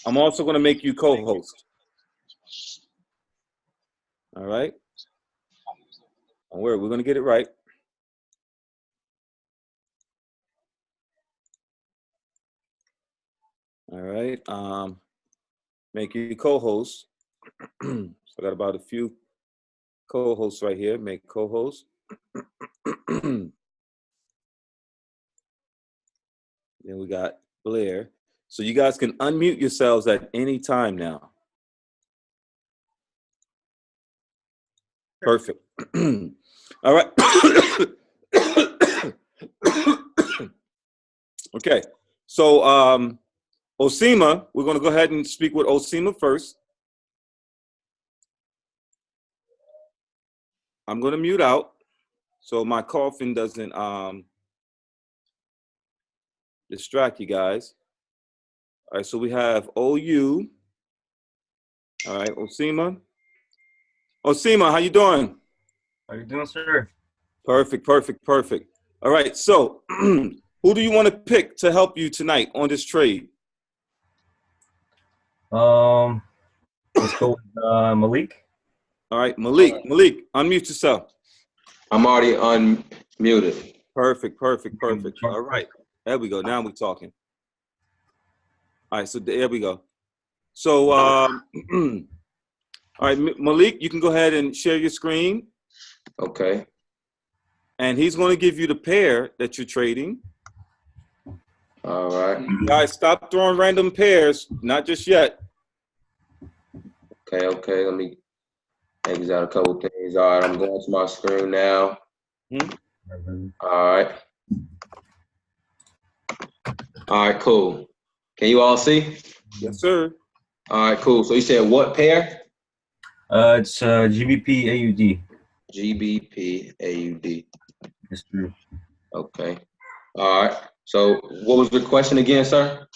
I'm also going to make you co-host. All right. Don't worry, we're going to get it right. All right. Make you co-host. So I got about a few co-hosts right here. Make co-host. Then we got Blair. So you guys can unmute yourselves at any time now. Perfect. All right. Okay. So Osima, we're going to go ahead and speak with Osima first. I'm going to mute out so my coughing doesn't distract you guys. All right, so we have OU. All right, Osima. Osima, how you doing? How you doing, sir? Perfect, perfect, perfect. All right, so who do you want to pick to help you tonight on this trade? Let's go with Malik. All right, Malik. Malik, unmute yourself. I'm already unmuted. Perfect, perfect, perfect. All right, there we go. Now we're talking. All right, so there we go. So, all right, Malik, you can go ahead and share your screen. Okay. And he's going to give you the pair that you're trading. All right. Guys, stop throwing random pairs. Not just yet. Okay, okay. Let me exit out a couple things. All right, I'm going to my screen now. All right. All right, cool. Can you all see? Yes, sir. All right, cool. So you said what pair? It's GBP AUD. GBP AUD. Yes, true. Okay. All right. So what was the question again, sir?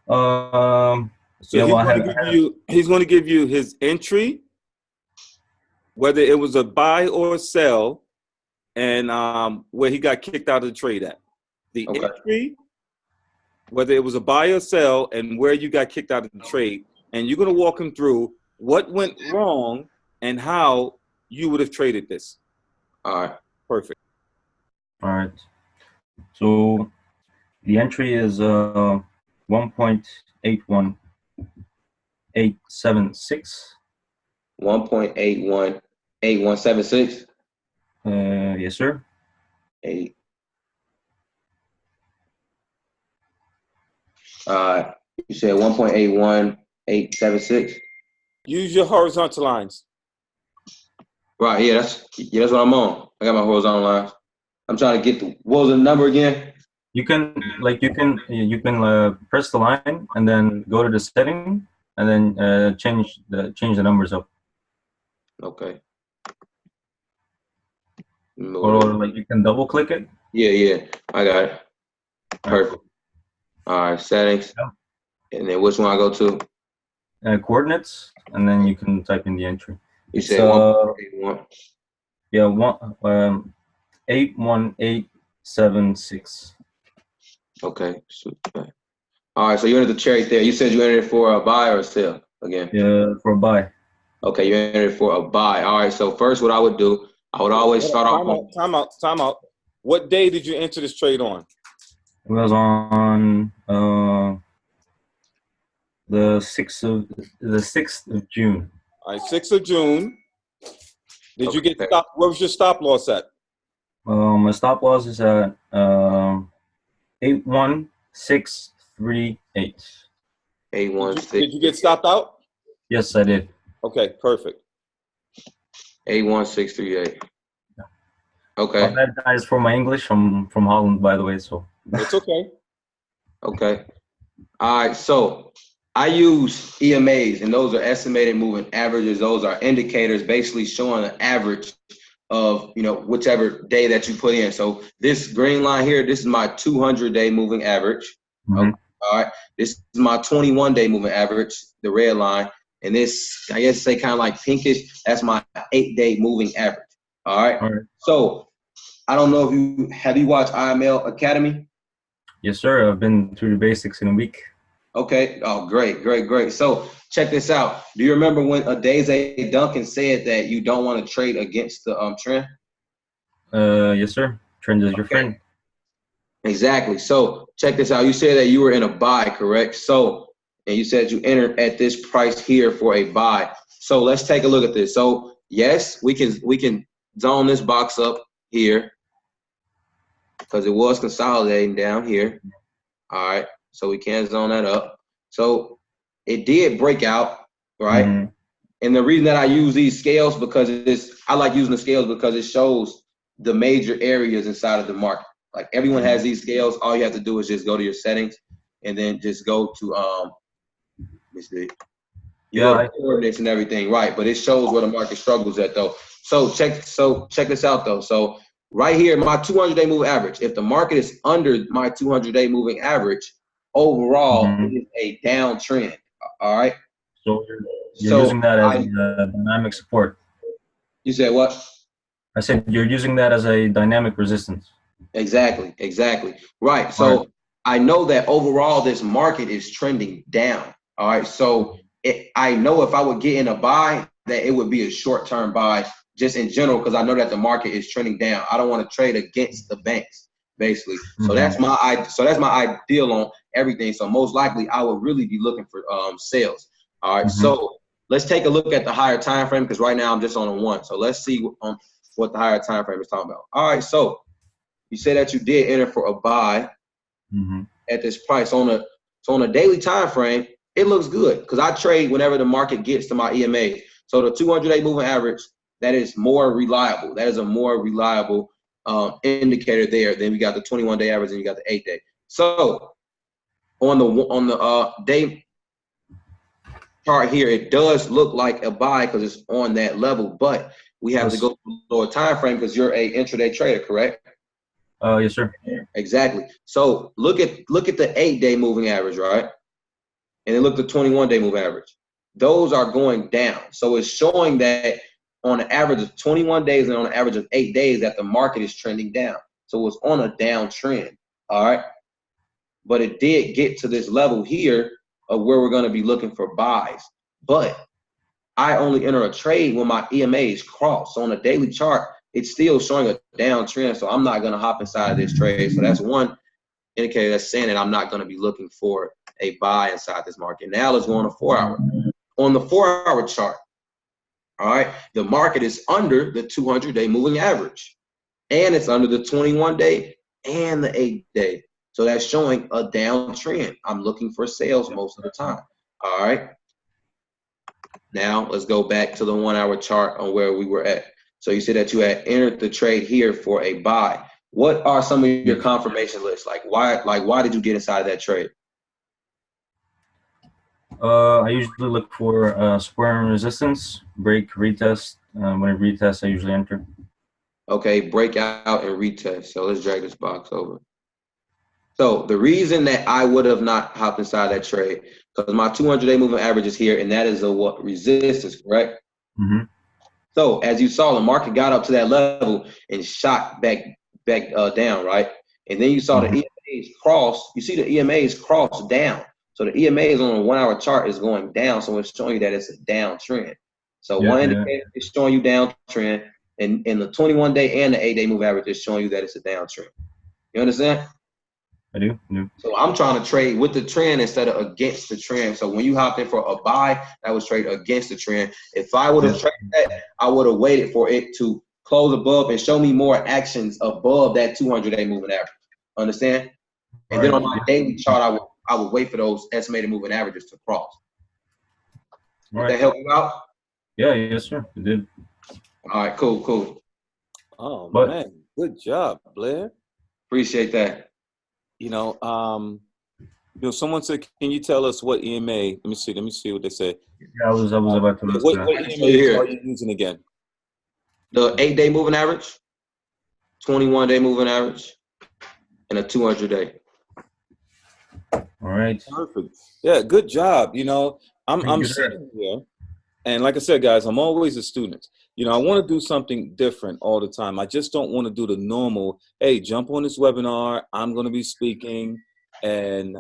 So yeah, he's going to give you his entry, whether it was a buy or a sell, and where he got kicked out of the trade at. The entry, whether it was a buy or sell, and where you got kicked out of the trade. And you're going to walk him through what went wrong and how you would have traded this. All right. Perfect. All right. So the entry is 1.81876. 1.818176. Yes, sir. 8. You said 1.81876. Use your horizontal lines. Right. Yeah, that's what I'm on. I got my horizontal lines. I'm trying to get what was the number again? You can press the line and then go to the setting and then change the numbers up. Okay. Or like you can double click it. Yeah, I got it. Perfect. All right, settings. Yeah. And then which one I go to? Coordinates, and then you can type in the entry. You said 1.81. Yeah, 81876. Okay. All right, so you entered the trade there. You said you entered it for a buy or a sell again? Yeah, for a buy. Okay, you entered it for a buy. All right, so first what I would do, I would always start off. Time out. What day did you enter this trade on? It was on the 6th of June. All right, 6th of June. Did you get stopped? What was your stop loss at? My stop loss is at 81638. 816. Did you get stopped out? Yes, I did. Okay, perfect. 81638. Okay. Well, that is for my English. I'm from Holland, by the way, so. It's okay. Okay. All right, so I use EMAs, and those are estimated moving averages. Those are indicators basically showing an average of, whichever day that you put in. So this green line here, this is my 200-day moving average. Mm-hmm. Okay. All right. This is my 21-day moving average, the red line. And this, I guess say kind of like pinkish, that's my 8-day moving average. All right. All right. So I don't know if have you watched IML Academy? Yes, sir. I've been through the basics in a week. Okay. Oh, great, great, great. So check this out. Do you remember when Daisy Duncan said that you don't want to trade against the trend? Yes, sir. Trend is your Okay. friend. Exactly. So check this out. You said that you were in a buy, correct? So, and you said you entered at this price here for a buy. So let's take a look at this. So yes, we can zone this box up here because it was consolidating down here. All right. So we can zone that up. So it did break out, right? Mm-hmm. And the reason that I use these scales because I like using the scales because it shows the major areas inside of the market. Like everyone has these scales. All you have to do is just go to your settings and then just go to let's see. You go to coordinates and everything, right? But it shows where the market struggles at though. So check this out though. So right here, my 200-day moving average. If the market is under my 200-day moving average, overall it is a downtrend. All right. So you're using that as a dynamic support. You said what? I said you're using that as a dynamic resistance. Exactly, exactly. Right. So I know that overall this market is trending down. All right. So I know if I would get in a buy, that it would be a short-term buy just in general because I know that the market is trending down. I don't want to trade against the banks, basically. So that's my ideal on everything. So most likely I would really be looking for sales. All right. So let's take a look at the higher time frame because right now I'm just on a 1. So let's see what the higher time frame is talking about. All right. So you say that you did enter for a buy at this price on a daily time frame. It looks good because I trade whenever the market gets to my EMA. So the 200-day moving average, that is more reliable. That is a more reliable indicator there. Then we got the 21-day average and you got the 8-day. So on the day chart here, it does look like a buy because it's on that level, but we have to go to the lower time frame because you're a intraday trader, correct? Yes, sir. Exactly. So look at the 8-day moving average, right? And then look at the 21-day moving average. Those are going down. So it's showing that on an average of 21 days and on an average of 8 days that the market is trending down. So it's on a downtrend. All right. But it did get to this level here of where we're going to be looking for buys. But I only enter a trade when my EMA is crossed. So on a daily chart, it's still showing a downtrend. So I'm not going to hop inside of this trade. So that's one indicator that's saying that I'm not going to be looking for a buy inside this market. Now let's go on a 4-hour. On the 4-hour chart, all right, the market is under the 200-day moving average, and it's under the 21-day and the 8-day. So that's showing a downtrend. I'm looking for sales most of the time. All right. Now let's go back to the 1-hour chart on where we were at. So you said that you had entered the trade here for a buy. What are some of your confirmation lists? Like why did you get inside of that trade? I usually look for support and resistance, break, retest. When it retests, I usually enter. Okay, breakout and retest. So let's drag this box over. So the reason that I would have not hopped inside that trade, because my 200-day moving average is here, and that is a what resistance, correct? So as you saw, the market got up to that level and shot back down, right? And then you saw the EMAs cross. You see the EMAs cross down. So the EMAs on a 1-hour chart is going down. So it's showing you that it's a downtrend. So one indicator is showing you downtrend, and in the 21-day and the 8-day moving average is showing you that it's a downtrend. You understand? I do. So I'm trying to trade with the trend instead of against the trend. So when you hopped in for a buy, that was trade against the trend. If I would have traded that, I would have waited for it to close above and show me more actions above that 200-day moving average. Understand? And then on my daily chart, I would wait for those estimated moving averages to cross. Did that help you out? Yeah, yes, sir. It did. All right, cool. Oh, man. Good job, Blair. Appreciate that. Someone said, "Can you tell us what EMA?" Let me see what they said. Yeah, I was about to ask what that. EMA are you using again? The 8-day moving average, 21-day moving average, and a 200-day. All right. Perfect. Yeah, good job. I'm sitting here, and like I said, guys, I'm always a student. I want to do something different all the time. I just don't want to do the normal, hey, jump on this webinar. I'm going to be speaking. and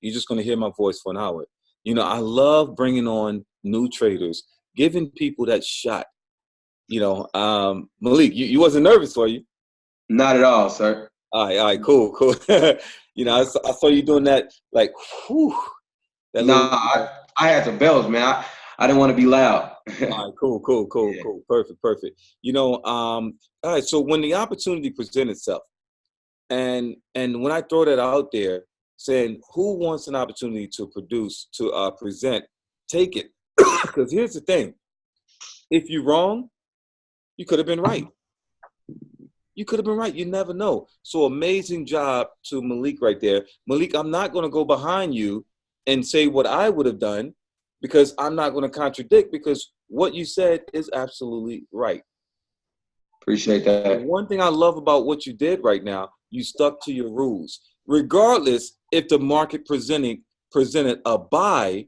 you're just going to hear my voice for an hour. You know, I love bringing on new traders, giving people that shot. You know, Malik, you wasn't nervous, were you? Not at all, sir. All right, cool. You know, I saw you doing that, like, whew. I had to belch, man. I didn't want to be loud. All right, cool. Yeah. Perfect. You know, all right, so when the opportunity presents itself, and when I throw that out there, saying who wants an opportunity to present, take it. Because here's the thing. If you're wrong, you could have been right. You never know. So amazing job to Malik right there. Malik, I'm not going to go behind you and say what I would have done, because I'm not going to contradict, because what you said is absolutely right. Appreciate that. And one thing I love about what you did right now, you stuck to your rules. Regardless if the market presented a buy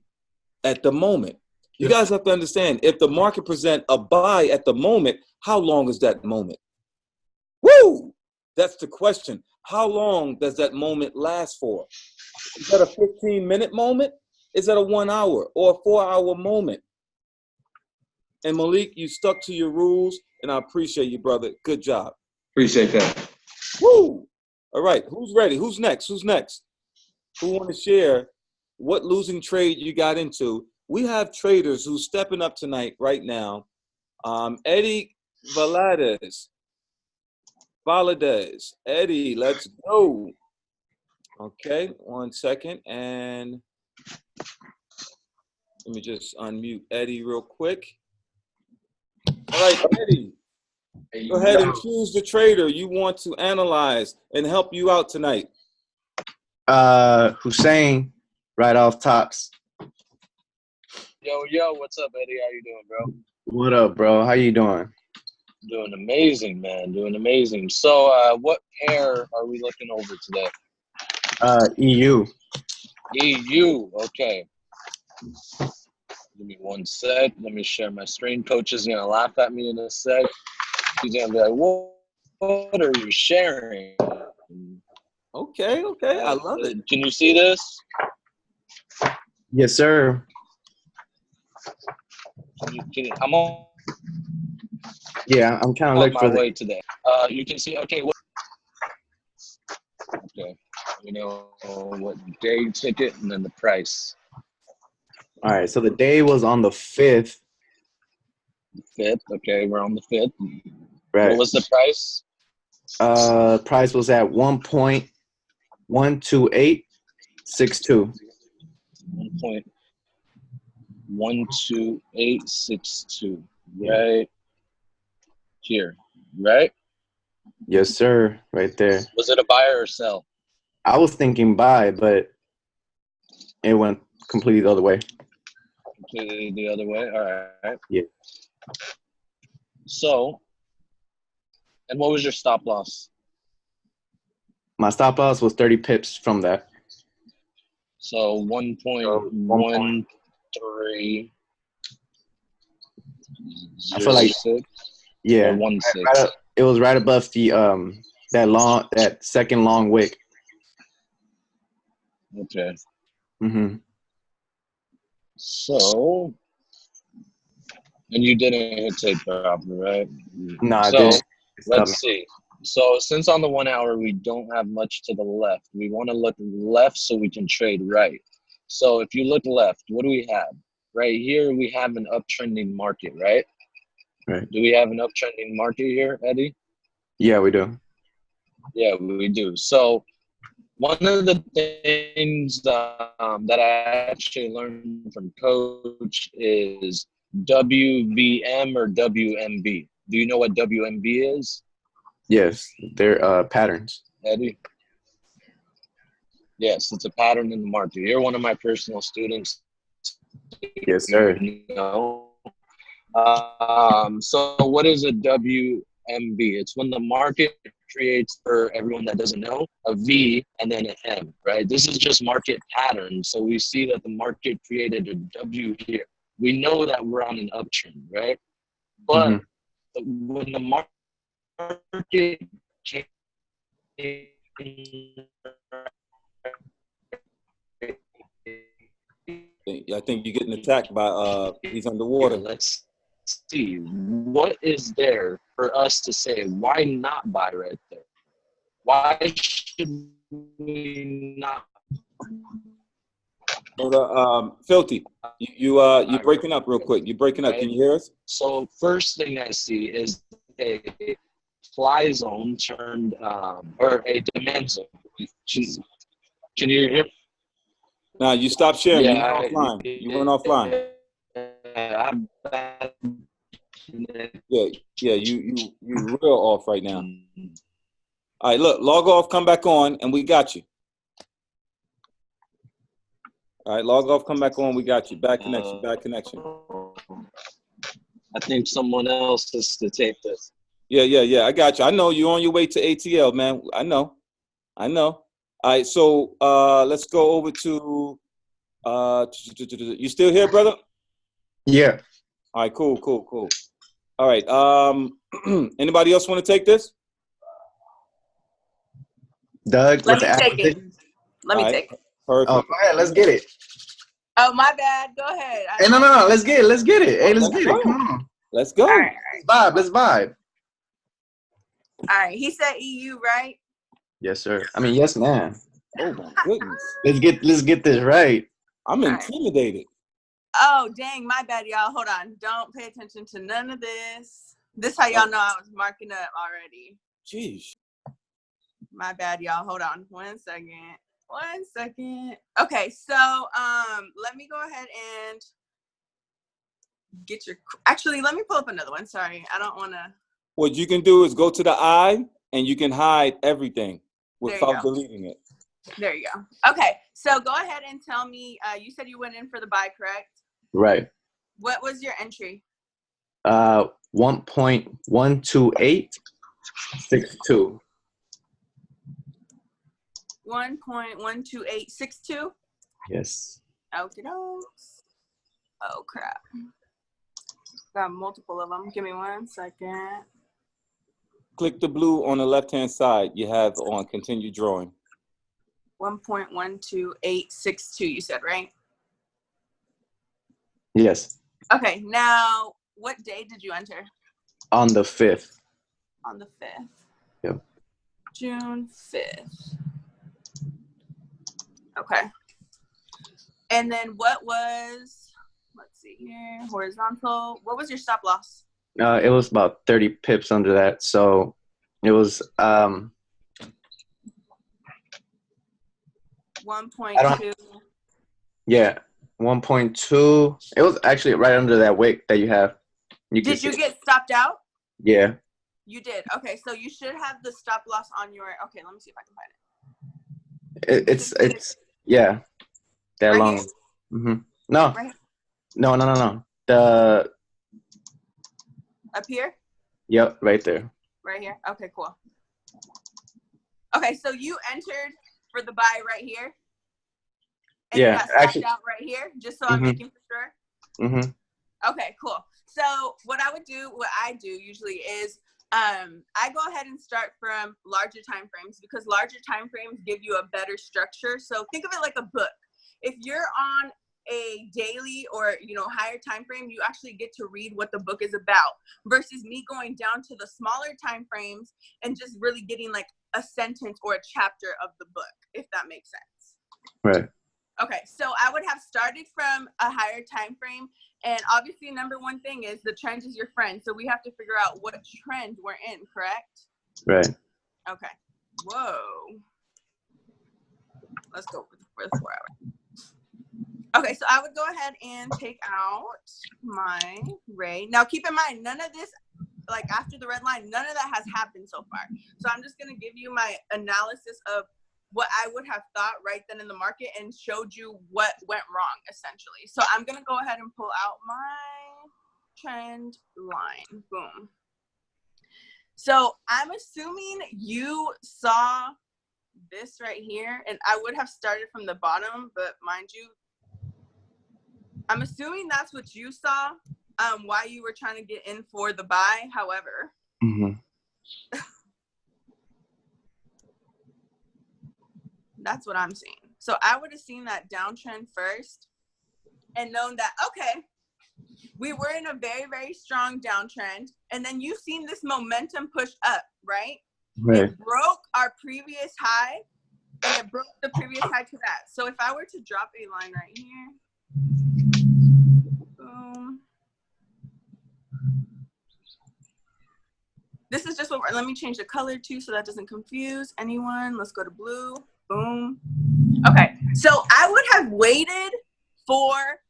at the moment. You guys have to understand, if the market present a buy at the moment, how long is that moment? Woo! That's the question. How long does that moment last for? Is that a 15-minute moment? Is that a 1 hour or a 4-hour moment? And Malik, you stuck to your rules, and I appreciate you, brother. Good job. Appreciate that. Woo! All right, who's ready? Who's next? Who want to share what losing trade you got into? We have traders who's stepping up tonight right now. Eddie Valadez. Eddie, let's go. Okay, 1 second, and let me just unmute Eddie real quick. All right, Eddie, go ahead and choose the trader you want to analyze and help you out tonight. Hussein, right off tops. Yo, what's up, Eddie? How you doing, bro? What up, bro? How you doing? Doing amazing, man. Doing amazing. So, what pair are we looking over today? EU. EU. Okay. Give me 1 sec. Let me share my screen. Coach is gonna laugh at me in a sec. He's gonna be like, "What are you sharing?" Okay. I love it. Can you see this? Yes, sir. I'm on. Yeah, I'm kind of On looking my for way today. You can see. Okay. Okay. You know what day ticket and then the price. All right, so the day was on the 5th. 5th. Okay, we're on the 5th. Right. What was the price? Price was at 1.12862. 1.12862. Right here. Right? Yes, sir. Right there. Was it a buy or sell? I was thinking buy, but it went completely the other way. Completely the other way. All right. Yeah. So, and what was your stop loss? My stop loss was 30 pips from that. So 1.13. I feel like, yeah, 16. it was right above the that second long wick. Okay. Mm-hmm. So, and you didn't hit take properly, right? No, I so didn't. Let's see. So since on the 1 hour we don't have much to the left, we want to look left so we can trade right. So if you look left, what do we have? Right here we have an uptrending market, right? Right. Do we have an uptrending market here, Eddie? Yeah, we do. Yeah, we do. So one of the things that I actually learned from Coach is WVM or WMB. Do you know what WMB is? Yes, they're patterns. Eddie? Yes, it's a pattern in the market. You're one of my personal students. Yes, sir. So what is a WMB? It's when the market creates, for everyone that doesn't know, a V and then an M, right? This is just market pattern. So we see that the market created a W here. We know that we're on an uptrend, right? But when the market came I think you're getting attacked by he's underwater. Let's see. What is there for us to say? Why not buy right there? Why should we not? Hold on, Filthy, you're breaking up real quick. You're breaking up. Can you hear us? So first thing I see is a fly zone turned or a demand zone. Can you hear? Now you stopped sharing. Yeah, You went offline. Yeah, you real off right now. All right, look, log off, come back on, and we got you. All right, log off, come back on, we got you. Bad connection, bad connection. I think someone else has to take this. Yeah, I got you. I know you're on your way to ATL, man. I know. All right, so let's go over to, you still here, brother? Yeah. All right, cool. All right, anybody else want to take this? Doug, Let me take it. Let me take it. Perfect. Oh, go ahead. Let's get it. Oh, my bad. Go ahead. Hey, no. Let's get it. Hey, let's get it. Come on. Let's go. All right. Let's vibe. All right. He said EU, right? Yes, sir. I mean, yes, man. Oh my goodness. Let's get this right. I'm intimidated. Oh, dang. My bad, y'all. Hold on. Don't pay attention to none of this. This how y'all know I was marking up already. Jeez. My bad, y'all. Hold on. 1 second. Okay, so let me go ahead and get your. Actually, let me pull up another one. Sorry, I don't want to. What you can do is go to the eye, and you can hide everything without deleting it. There you go. Okay, so go ahead and tell me. You said you went in for the buy, correct? Right. What was your entry? 1.12862. 1.12862. Yes. Okay, dokes. Oh crap! Got multiple of them. Give me 1 second. Click the blue on the left-hand side. You have on continue drawing. 1.12862. You said, right? Yes. Okay. Now, what day did you enter? On the 5th. On the 5th. Yep. June 5th. Okay. And then what was, let's see here, horizontal. What was your stop loss? It was about 30 pips under that. So it was 1.2. Yeah, 1.2. It was actually right under that wick that you have. Did you get stopped out? Yeah. You did. Okay, so you should have the stop loss on your. Okay, let me see if I can find it. It's yeah, that right long. Here? Mm-hmm. No. Right. No. The up here. Yep, right there. Right here. Okay, cool. Okay, so you entered for the buy right here. And yeah, you got stopped out right here, just so I'm making for sure. Mm-hmm. Okay, cool. So what I do usually is I go ahead and start from larger time frames because larger time frames give you a better structure. So think of it like a book. If you're on a daily or higher time frame, you actually get to read what the book is about versus me going down to the smaller time frames and just really getting like a sentence or a chapter of the book, if that makes sense. Right. Okay, so I would have started from a higher time frame, and obviously number one thing is the trend is your friend, so we have to figure out what trend we're in, correct? Right. Okay. Whoa. Let's go for the 4 hour. Okay, so I would go ahead and take out my ray. Now keep in mind, none of this, like after the red line, none of that has happened so far. So I'm just gonna give you my analysis of what I would have thought right then in the market and showed you what went wrong, essentially. So I'm going to go ahead and pull out my trend line. Boom. So I'm assuming you saw this right here, and I would have started from the bottom, but mind you, I'm assuming that's what you saw, why you were trying to get in for the buy. However, that's what I'm seeing. So I would have seen that downtrend first, and known that, okay, we were in a very, very strong downtrend. And then you've seen this momentum push up, right? Right. It broke our previous high, and it broke the previous high to that. So if I were to drop a line right here, boom. This is just what let me change the color too so that doesn't confuse anyone. Let's go to blue. Boom. Okay, so I would have waited for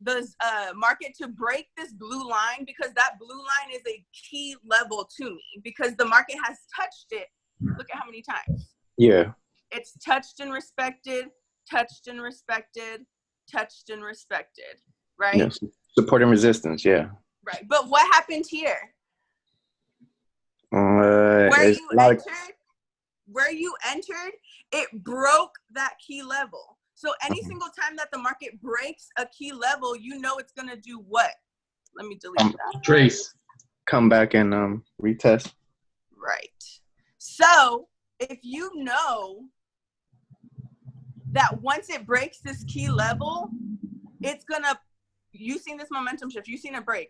the market to break this blue line, because that blue line is a key level to me, because the market has touched it. Look at how many times. Yeah. It's touched and respected, touched and respected, touched and respected, right? Yes. Support and resistance. Yeah. Right. But what happened here? Where you entered, it broke that key level. So any single time that the market breaks a key level, you know it's gonna do what? Let me delete that. Trace. Come back and retest. Right. So if you know that once it breaks this key level, it's gonna, you've seen this momentum shift, you've seen it break.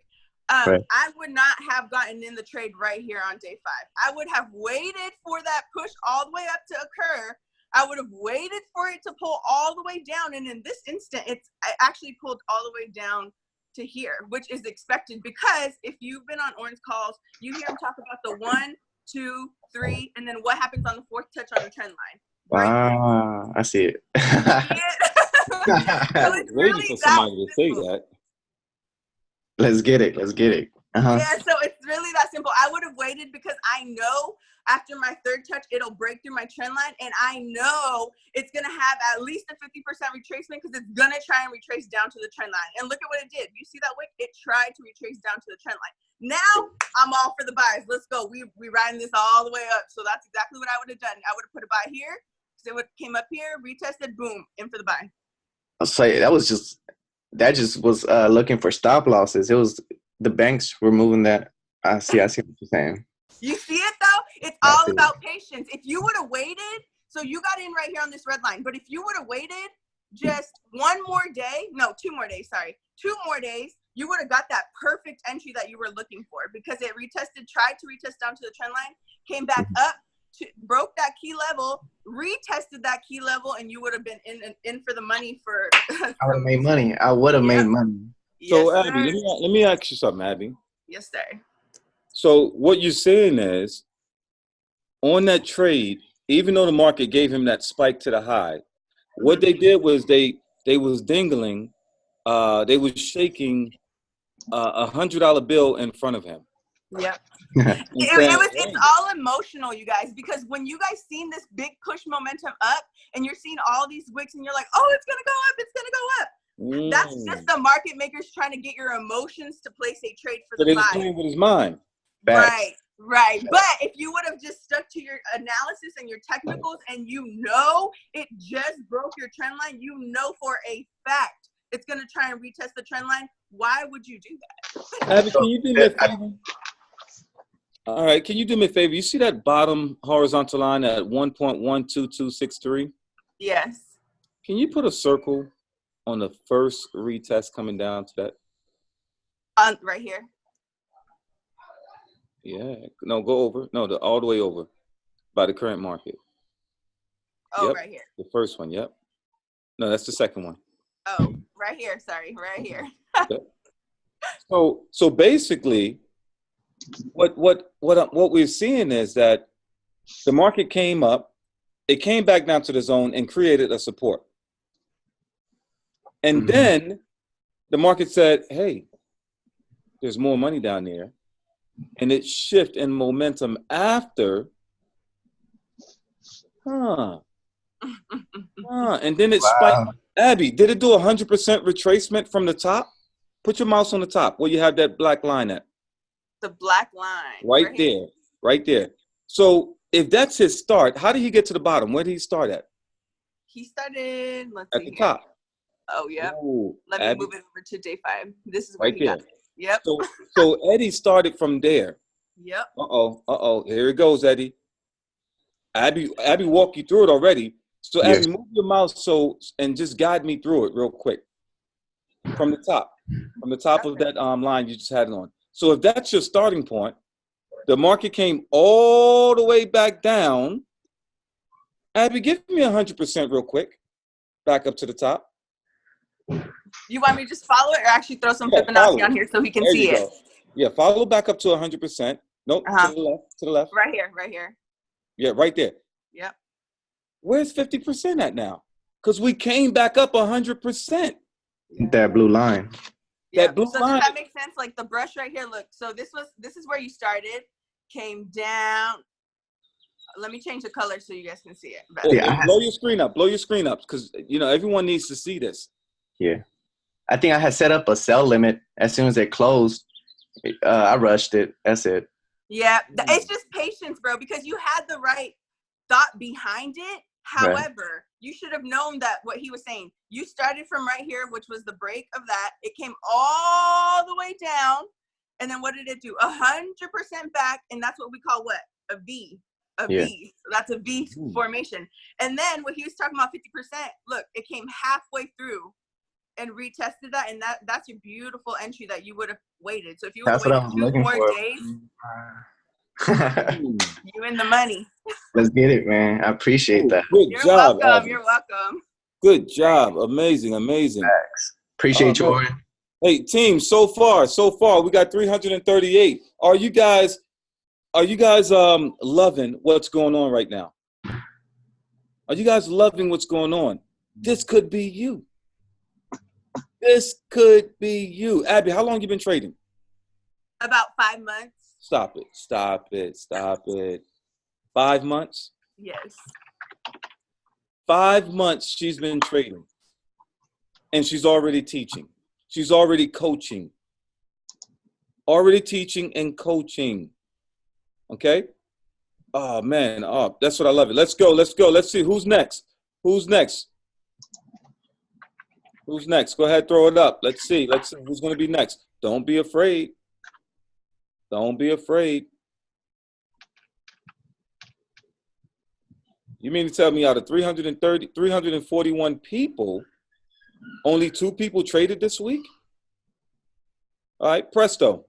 Right. I would not have gotten in the trade right here on day 5. I would have waited for that push all the way up to occur. I would have waited for it to pull all the way down. And in this instant, it actually pulled all the way down to here, which is expected, because if you've been on Oran's calls, you hear him talk about the 1, 2, 3, and then what happens on the 4th touch on the trend line. Right? I see it. So it's Waiting for somebody to say that. Let's get it. Let's get it. Yeah, so it's really that simple. I would have waited because I know after my 3rd touch, it'll break through my trend line, and I know it's going to have at least a 50% retracement, because it's going to try and retrace down to the trend line. And look at what it did. You see that wick? It tried to retrace down to the trend line. Now I'm all for the buys. Let's go. We riding this all the way up. So that's exactly what I would have done. I would have put a buy here, because it would came up here, retested, boom, in for the buy. I'll say that just was looking for stop losses. It was the banks were moving that. I see what you're saying. You see it though? It's all about patience. If you would have waited, so you got in right here on this red line, but if you would have waited just 2 more days, you would have got that perfect entry that you were looking for, because it tried to retest down to the trend line, came back up, broke that key level, retested that key level, and you would have been in for the money for. I would have made money. I would have made money. So Yes, Abby, let me ask you something, Abby. Yes, sir. So what you're saying is, on that trade, even though the market gave him that spike to the high, what they did was they was dingling, they was shaking $100 bill in front of him. Yep. It's all emotional, you guys, because when you guys seen this big push momentum up and you're seeing all these wicks and you're like, oh, it's gonna go up, it's gonna go up. That's just the market makers trying to get your emotions to place a trade for the buy. So they was playing with his mind. Right. But if you would have just stuck to your analysis and your technicals, and you know it just broke your trend line, you know for a fact it's gonna try and retest the trend line. Why would you do that? Abby, can you do me a favor? All right, can you do me a favor? You see that bottom horizontal line at 1.12263? Yes. Can you put a circle on the first retest coming down to that? Right here. Yeah. No, go over. No, all the way over by the current market. Oh, yep. Right here. The first one. Yep. No, that's the second one. Oh, right here. Sorry, right here. Okay. So basically, what we're seeing is that the market came up, it came back down to the zone and created a support. And then the market said, hey, there's more money down there. And it shifted in momentum after. And then it spiked. Abby, did it do 100% retracement from the top? Put your mouse on the top where you have that black line at. The black line. Right there. So if that's his start, how did he get to the bottom? Where did he start at? He started, at the top. Oh, yeah. Ooh, Let me move it over to day 5. This is where right he got it. Yep. So Eddie started from there. Yep. Uh-oh. Here it goes, Eddie. Abby walked you through it already. So Abby, move your mouse and just guide me through it real quick. from the top of that line you just had it on. So if that's your starting point, the market came all the way back down. Abby, give me 100% real quick. Back up to the top. You want me to just follow it or actually throw some Fibonacci on here so he can see it? Yeah, follow back up to 100%. Nope, to the left. Right here. Yeah, right there. Yep. Where's 50% at now? Because we came back up 100%. That blue line. That blue so line. Does that make sense? Like the brush right here, look. So this is where you started, came down. Let me change the color so you guys can see it better. Yeah, blow your screen up. Blow your screen up because, everyone needs to see this. Yeah. I think I had set up a sell limit as soon as it closed. I rushed it. That's it. Yeah. It's just patience, bro, because you had the right thought behind it. However, you should have known that what he was saying. You started from right here, which was the break of that. It came all the way down. And then what did it do? 100% back. And that's what we call what? A V. V. So that's a V formation. And then what he was talking about 50%, look, it came halfway through and retested that. And that's your beautiful entry that you would have waited. So if you would have waited 2 more days, you in the money. Let's get it, man. I appreciate that. Good job. Welcome. You're welcome. Good job. Amazing. Thanks. Appreciate you, Oran. Hey, team, so far, we got 338. Are you guys loving what's going on right now? Are you guys loving what's going on? This could be you. This could be you. Abby, how long you been trading? About 5 months. Stop it. 5 months? Yes. 5 months she's been trading. And she's already teaching. She's already coaching. Already teaching and coaching. Okay? Oh, man. Oh, that's what I love it. Let's go. Let's see. Who's next? Who's next? Go ahead, throw it up. Let's see who's going to be next. Don't be afraid. You mean to tell me out of 341 people, only 2 people traded this week? All right, presto.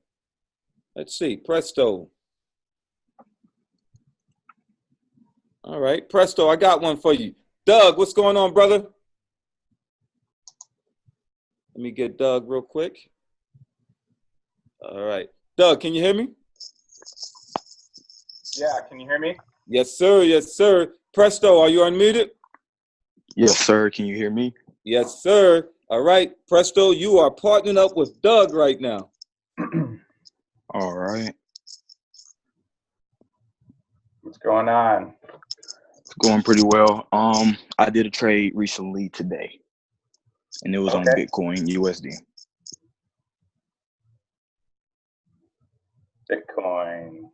Let's see, presto. All right, presto, I got one for you. Doug, what's going on, brother? Let me get Doug real quick. All right. Doug, can you hear me? Yeah, can you hear me? Yes, sir. Presto, are you unmuted? Yes, sir. Can you hear me? Yes, sir. All right, Presto, you are partnering up with Doug right now. All right. What's going on? It's going pretty well. I did a trade recently today, and it was on Bitcoin USD. Bitcoin.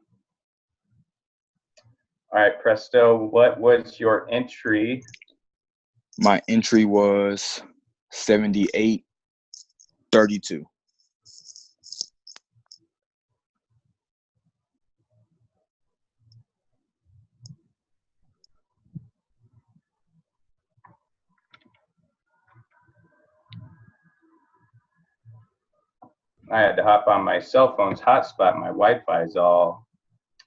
All right, Presto, what was your entry? My entry was 78.32. I had to hop on my cell phone's hotspot. My Wi-Fi is all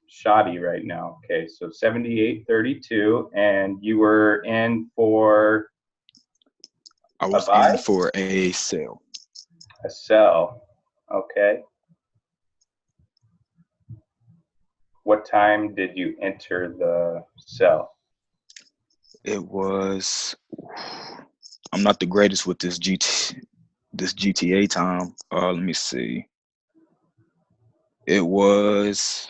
shoddy right now. Okay, so 78.32, and you were in for I was in for a sell. A sell. Okay. What time did you enter the sell? It was. I'm not the greatest with this GTA time. Let me see. It was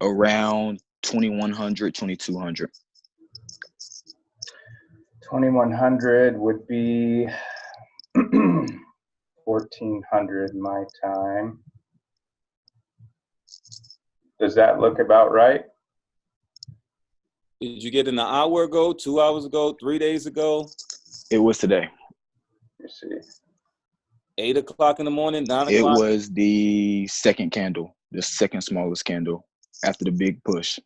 around 2100, 2200. 2100 would be 1400 my time. Does that look about right? Did you get in an hour ago, 2 hours ago, 3 days ago? It was today. Let me see. 8 o'clock in the morning, 9 o'clock? It was the second candle, the second smallest candle after the big push.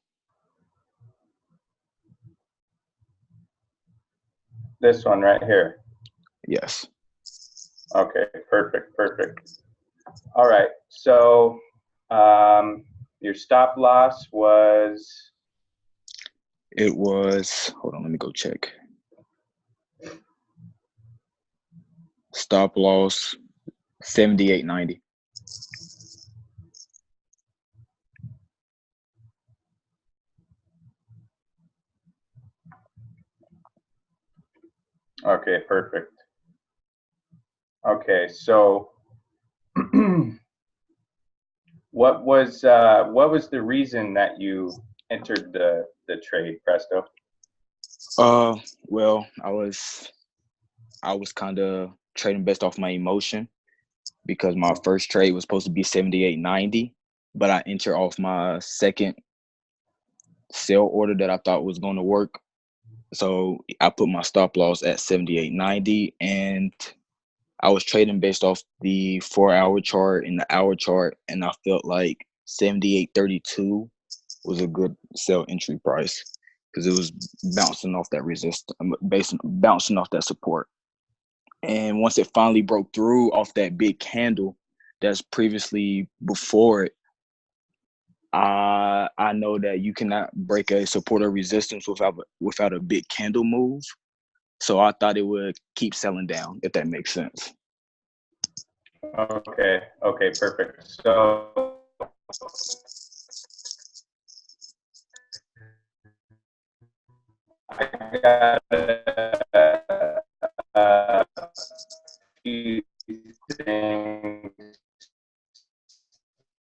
This one right here. Yes. Okay, perfect, perfect. All right, so your stop loss was? It was, hold on, let me go check. Stop loss 78.90. Okay, perfect. Okay, so what was the reason that you entered the trade, Presto? Well, I was kind of trading based off my emotion because my first trade was supposed to be 78.90, but I entered off my second sell order that I thought was going to work. So I put my stop loss at 78.90, and I was trading based off the 4-hour chart and the hour chart, and I felt like 78.32 was a good sell entry price because it was bouncing off that bouncing off that support. And once it finally broke through off that big candle that's previously before it, I know that you cannot break a support or resistance without a big candle move. So I thought it would keep selling down, if that makes sense. Okay, okay, perfect. So I got a few things.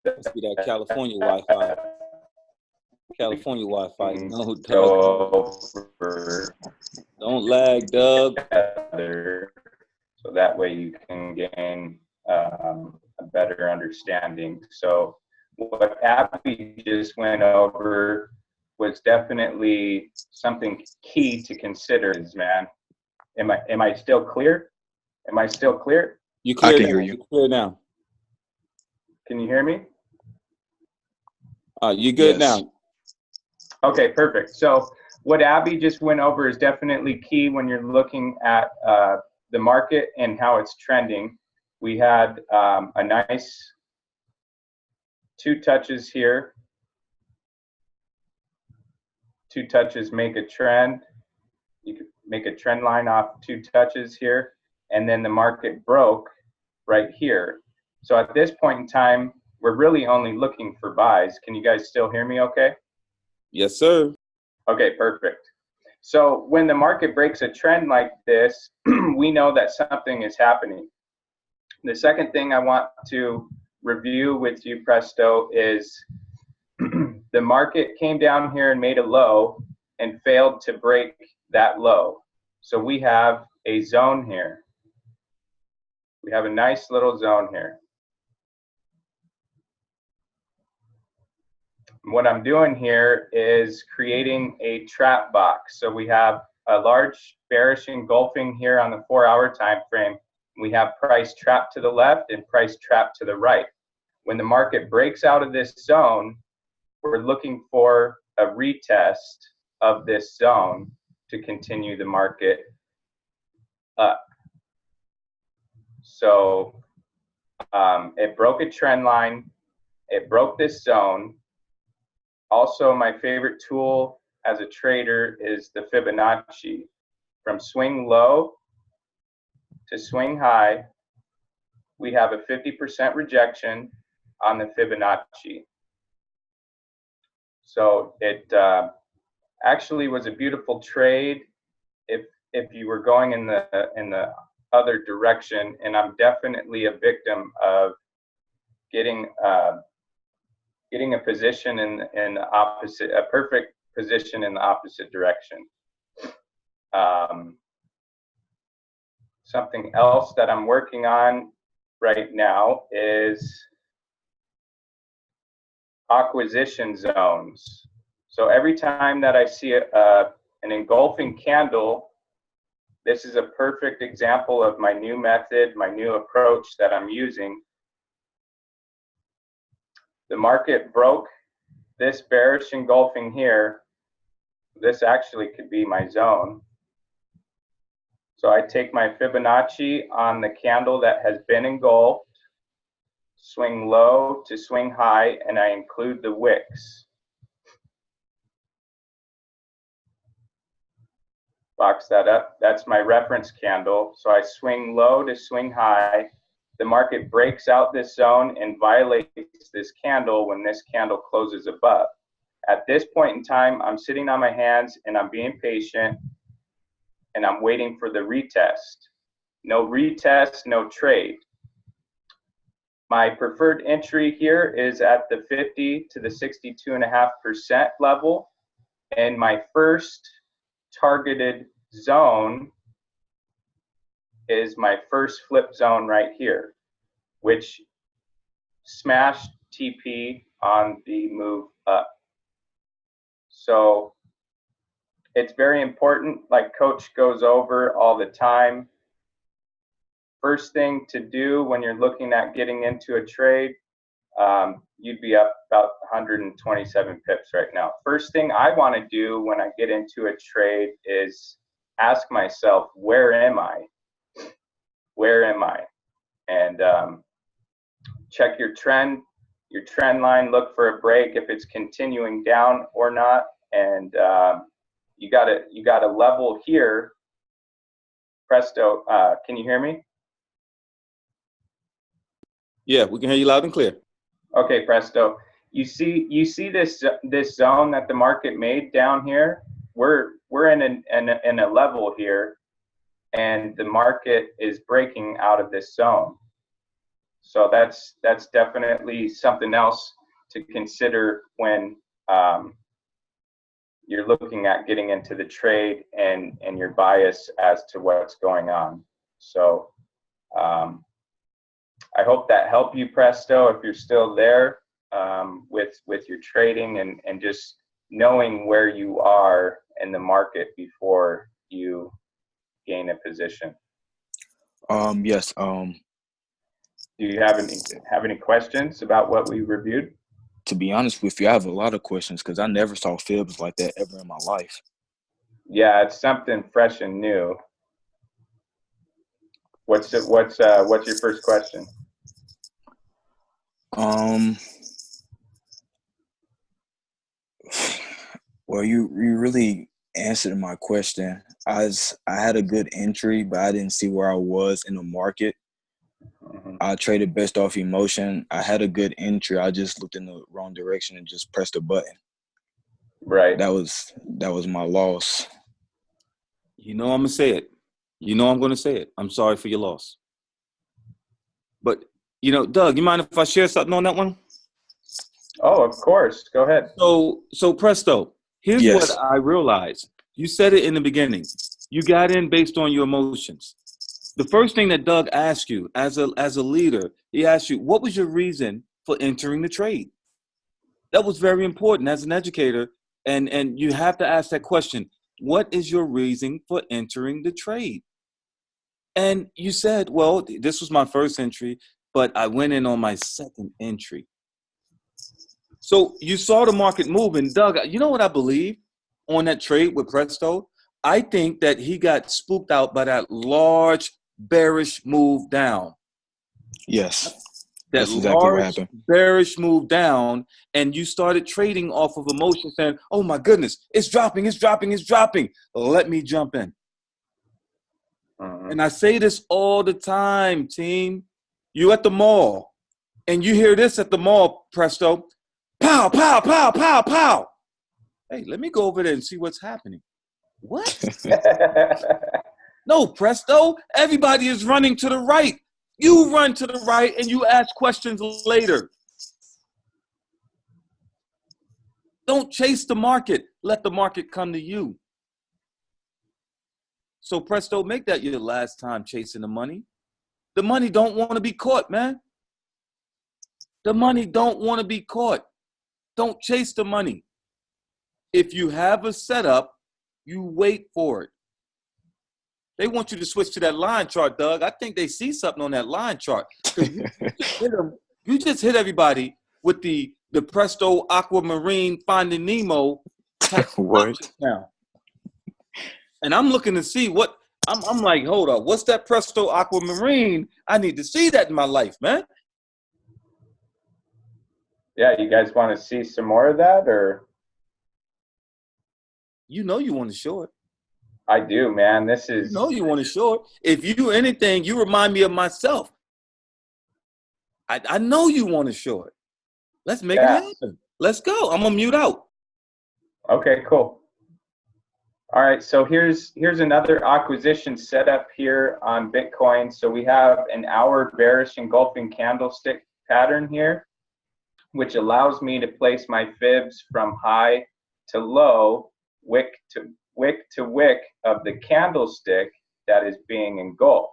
Must be that California Wi-Fi. California Wi-Fi. No, Doug. Go Don't lag, Doug. So that way you can gain a better understanding. So what Abby just went over was definitely something key to consider. Is, man, am I still clear? Am I still clear? You clear I can now. hear you. You clear now. Can you hear me? You good Yes. now. Okay, perfect. So what Abby just went over is definitely key when you're looking at the market and how it's trending. We had a nice 2 touches here. 2 touches make a trend. You could make a trend line off 2 touches here, and then the market broke right here. So at this point in time, we're really only looking for buys. Can you guys still hear me okay? Yes, sir. Okay, perfect. So when the market breaks a trend like this, we know that something is happening. The second thing I want to review with you, Presto, is the market came down here and made a low and failed to break that low. So we have a zone here. We have a nice little zone here. What I'm doing here is creating a trap box. So we have a large bearish engulfing here on the 4-hour time frame. We have price trap to the left and price trap to the right. When the market breaks out of this zone, we're looking for a retest of this zone to continue the market up. So it broke a trend line. It broke this zone. Also, my favorite tool as a trader is the Fibonacci. From swing low to swing high, we have a 50% rejection on the Fibonacci. So it actually was a beautiful trade if you were going in the other direction, and I'm definitely a victim of getting a position in the opposite, a perfect position in the opposite direction. Something else that I'm working on right now is acquisition zones. So every time that I see an engulfing candle, this is a perfect example of my new method, my new approach that I'm using. The market broke this bearish engulfing here. This actually could be my zone. So I take my Fibonacci on the candle that has been engulfed, swing low to swing high, and I include the wicks. Box that up. That's my reference candle. So I swing low to swing high. The market breaks out this zone and violates this candle when this candle closes above. At this point in time, I'm sitting on my hands and I'm being patient and I'm waiting for the retest. No retest, no trade. My preferred entry here is at the 50 to the 62.5% level, and my first targeted zone is my first flip zone right here, which smashed TP on the move up. So it's very important, like Coach goes over all the time. First thing to do when you're looking at getting into a trade, you'd be up about 127 pips right now. First thing I want to do when I get into a trade is ask myself, where am I? Where am I? And check your trend line, look for a break if it's continuing down or not. And you got a level here. Presto, can you hear me? Yeah, we can hear you loud and clear. Okay, Presto. You see this zone that the market made down here? We're in a level here, and the market is breaking out of this zone. So that's definitely something else to consider when you're looking at getting into the trade and your bias as to what's going on. So I hope that helped you, Presto, if you're still there with your trading and just knowing where you are in the market before you gain a position. Yes. Do you have any questions about what we reviewed? To be honest with you, I have a lot of questions because I never saw fibs like that ever in my life. Yeah, it's something fresh and new. What's your first question? Well, you really answered my question. I had a good entry, but I didn't see where I was in the market. Mm-hmm. I traded based off emotion. I had a good entry. I just looked in the wrong direction and just pressed a button. Right. That was my loss. You know I'm gonna say it. You know I'm gonna say it. I'm sorry for your loss. But Doug, you mind if I share something on that one? Oh, of course. Go ahead. So Presto, here's Yes. what I realized. You said it in the beginning. You got in based on your emotions. The first thing that Doug asked you as a leader, he asked you, what was your reason for entering the trade? That was very important as an educator. And you have to ask that question. What is your reason for entering the trade? And you said, well, this was my first entry, but I went in on my second entry. So you saw the market move, and Doug, you know what I believe on that trade with Presto? I think that he got spooked out by that large bearish move down. Yes. That That's exactly what large happened. bearish move down, and you started trading off of emotion, saying, oh my goodness, it's dropping, it's dropping, it's dropping. Let me jump in. Mm-hmm. And I say this all the time, team. You at the mall, and you hear this at the mall, Presto. Pow, pow, pow, pow, pow. Hey, let me go over there and see what's happening. What? No, Presto. Everybody is running to the right. You run to the right and you ask questions later. Don't chase the market. Let the market come to you. So Presto, make that your last time chasing the money. The money don't want to be caught, man. The money don't want to be caught. Don't chase the money. If you have a setup, you wait for it. They want you to switch to that line chart, Doug. I think they see something on that line chart. You just hit everybody with the Presto Aquamarine Finding Nemo type What? now. And I'm looking to see what I'm like, hold up, what's that Presto Aquamarine? I need to see that in my life, man. Yeah, you guys want to see some more of that, or? You know you want to show it. I do, man. This is. You know you want to show it. If you do anything, you remind me of myself. I know you want to show it. Let's make it happen. Let's go. I'm gonna mute out. Okay, cool. All right, so here's another acquisition setup here on Bitcoin. So we have an hour bearish engulfing candlestick pattern here, which allows me to place my fibs from high to low, wick to wick of the candlestick that is being engulfed.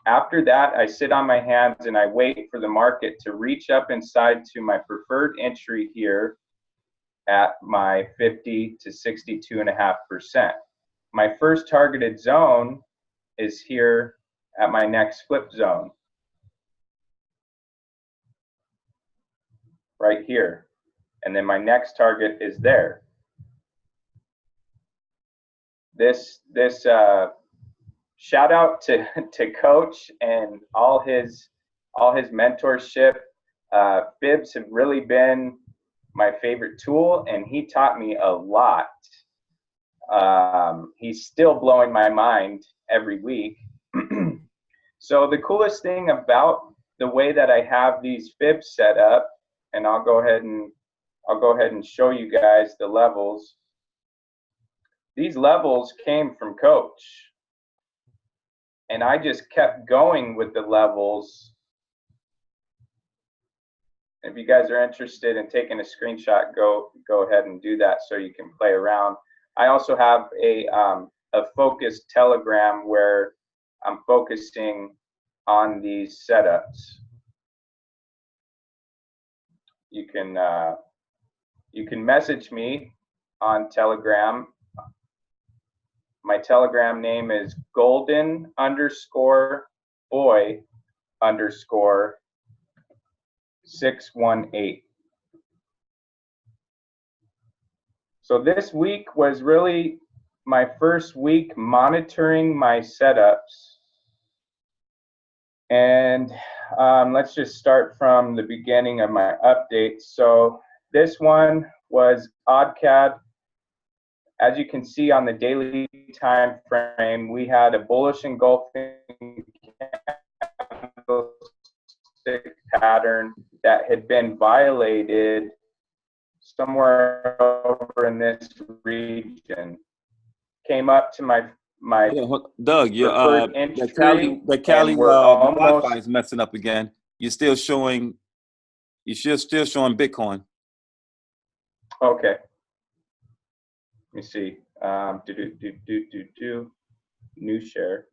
After that, I sit on my hands and I wait for the market to reach up inside to my preferred entry here at my 50 to 62.5%. My first targeted zone is here at my next flip zone, right here. And then my next target is there. This shout out to Coach and all his mentorship. Fibs have really been my favorite tool, and he taught me a lot. He's still blowing my mind every week. So the coolest thing about the way that I have these fibs set up, and I'll go ahead and show you guys the levels. These levels came from Coach, and I just kept going with the levels. If you guys are interested in taking a screenshot, go ahead and do that so you can play around. I also have a focused Telegram where I'm focusing on these setups. You can message me on Telegram. My Telegram name is golden_boy_618. So this week was really my first week monitoring my setups. And let's just start from the beginning of my update. So this one was OddCAD. As you can see on the daily time frame, we had a bullish engulfing candlestick pattern that had been violated somewhere over in this region. Came up to my Doug, the Cali Wi-Fi is messing up again. You're still showing Bitcoin. Okay. Let me see. New share.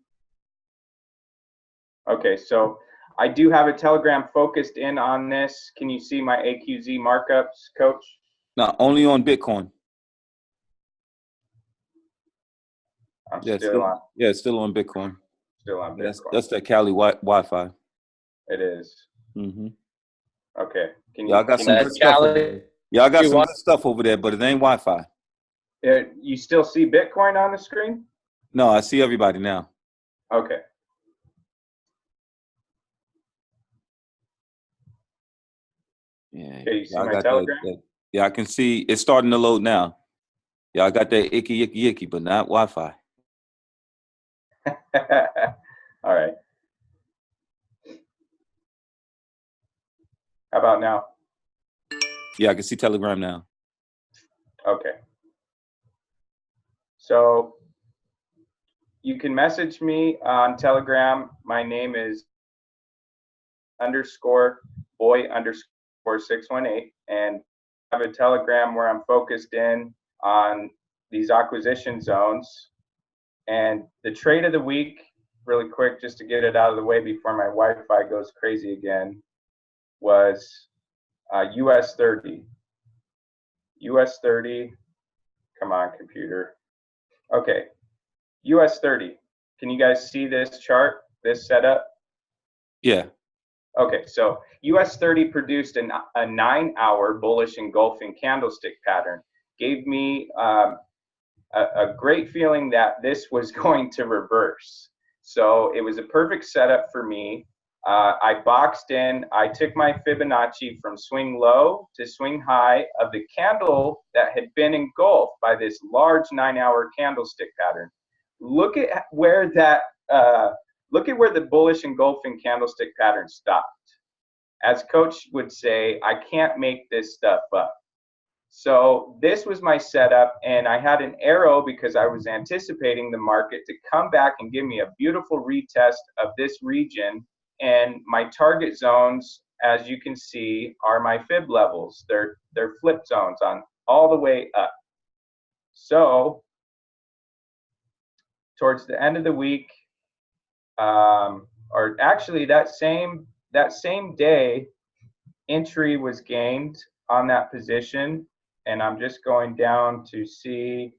Okay, so I do have a Telegram focused in on this. Can you see my AQZ markups, Coach? No, only on Bitcoin. Still on Bitcoin. Still on Bitcoin. That's that Cali Wi-Fi. It is. Mm-hmm. Okay. Y'all got some good stuff over there. Y'all got some good stuff over there, but it ain't Wi-Fi. You still see Bitcoin on the screen? No, I see everybody now. Okay. Yeah. Okay, you see my Telegram? Yeah, I can see it's starting to load now. Y'all got that icky, but not Wi-Fi. All right. How about now? Yeah, I can see Telegram now. Okay. So you can message me on Telegram. My name is _boy_618, and I have a Telegram where I'm focused in on these acquisition zones. And the trade of the week, really quick, just to get it out of the way before my Wi-Fi goes crazy again, was US 30. US 30, come on, computer. Okay, US 30. Can you guys see this chart, this setup? Yeah. Okay, so US 30 produced a 9-hour bullish engulfing candlestick pattern. Gave me a great feeling that this was going to reverse. So it was a perfect setup for me. I boxed in. I took my Fibonacci from swing low to swing high of the candle that had been engulfed by this large 9-hour candlestick pattern. Look at where that. Look at where the bullish engulfing candlestick pattern stopped. As Coach would say, I can't make this stuff up. So this was my setup, and I had an arrow because I was anticipating the market to come back and give me a beautiful retest of this region. And my target zones, as you can see, are my fib levels. They're flip zones on all the way up. So towards the end of the week, or actually that same day, entry was gained on that position. And I'm just going down to see,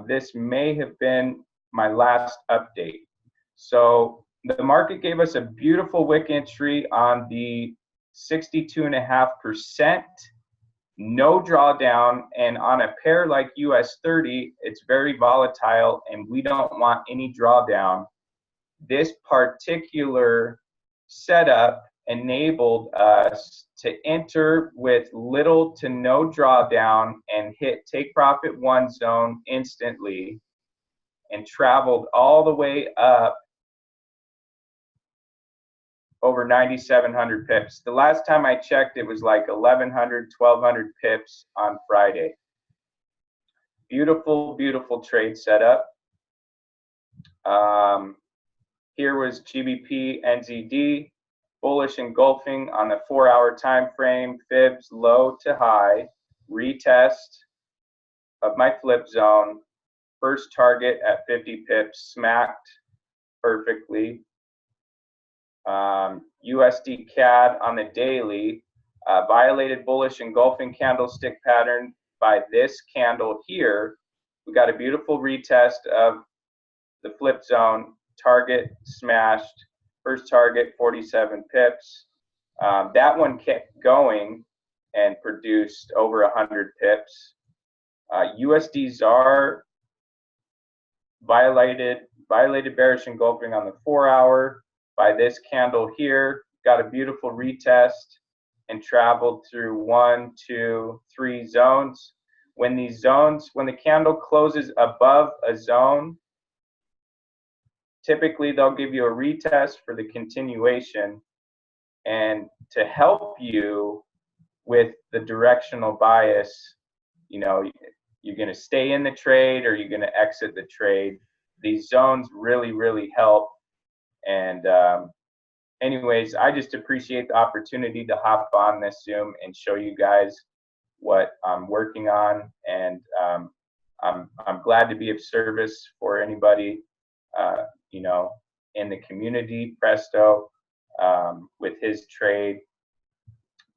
this may have been my last update. So the market gave us a beautiful wick entry on the 62.5%, no drawdown, and on a pair like US 30, it's very volatile and we don't want any drawdown. This particular setup enabled us to enter with little to no drawdown and hit take profit 1 zone instantly, and traveled all the way up over 9,700 pips. The last time I checked, it was like 1,100, 1,200 pips on Friday. Beautiful, beautiful trade setup. Here was GBP NZD. Bullish engulfing on the 4-hour time frame, fibs low to high, retest of my flip zone, first target at 50 pips, smacked perfectly. USD CAD on the daily, violated bullish engulfing candlestick pattern by this candle here. We got a beautiful retest of the flip zone, target smashed. First target, 47 pips. That one kept going and produced over 100 pips. USD ZAR violated bearish engulfing on the 4-hour by this candle here. Got a beautiful retest and traveled through 1, 2, 3 zones. When the candle closes above a zone, typically they'll give you a retest for the continuation, and to help you with the directional bias, you know, you're going to stay in the trade or you're going to exit the trade. These zones really, really help. And anyways, I just appreciate the opportunity to hop on this Zoom and show you guys what I'm working on. And I'm glad to be of service for anybody, you know, in the community, Presto, with his trade.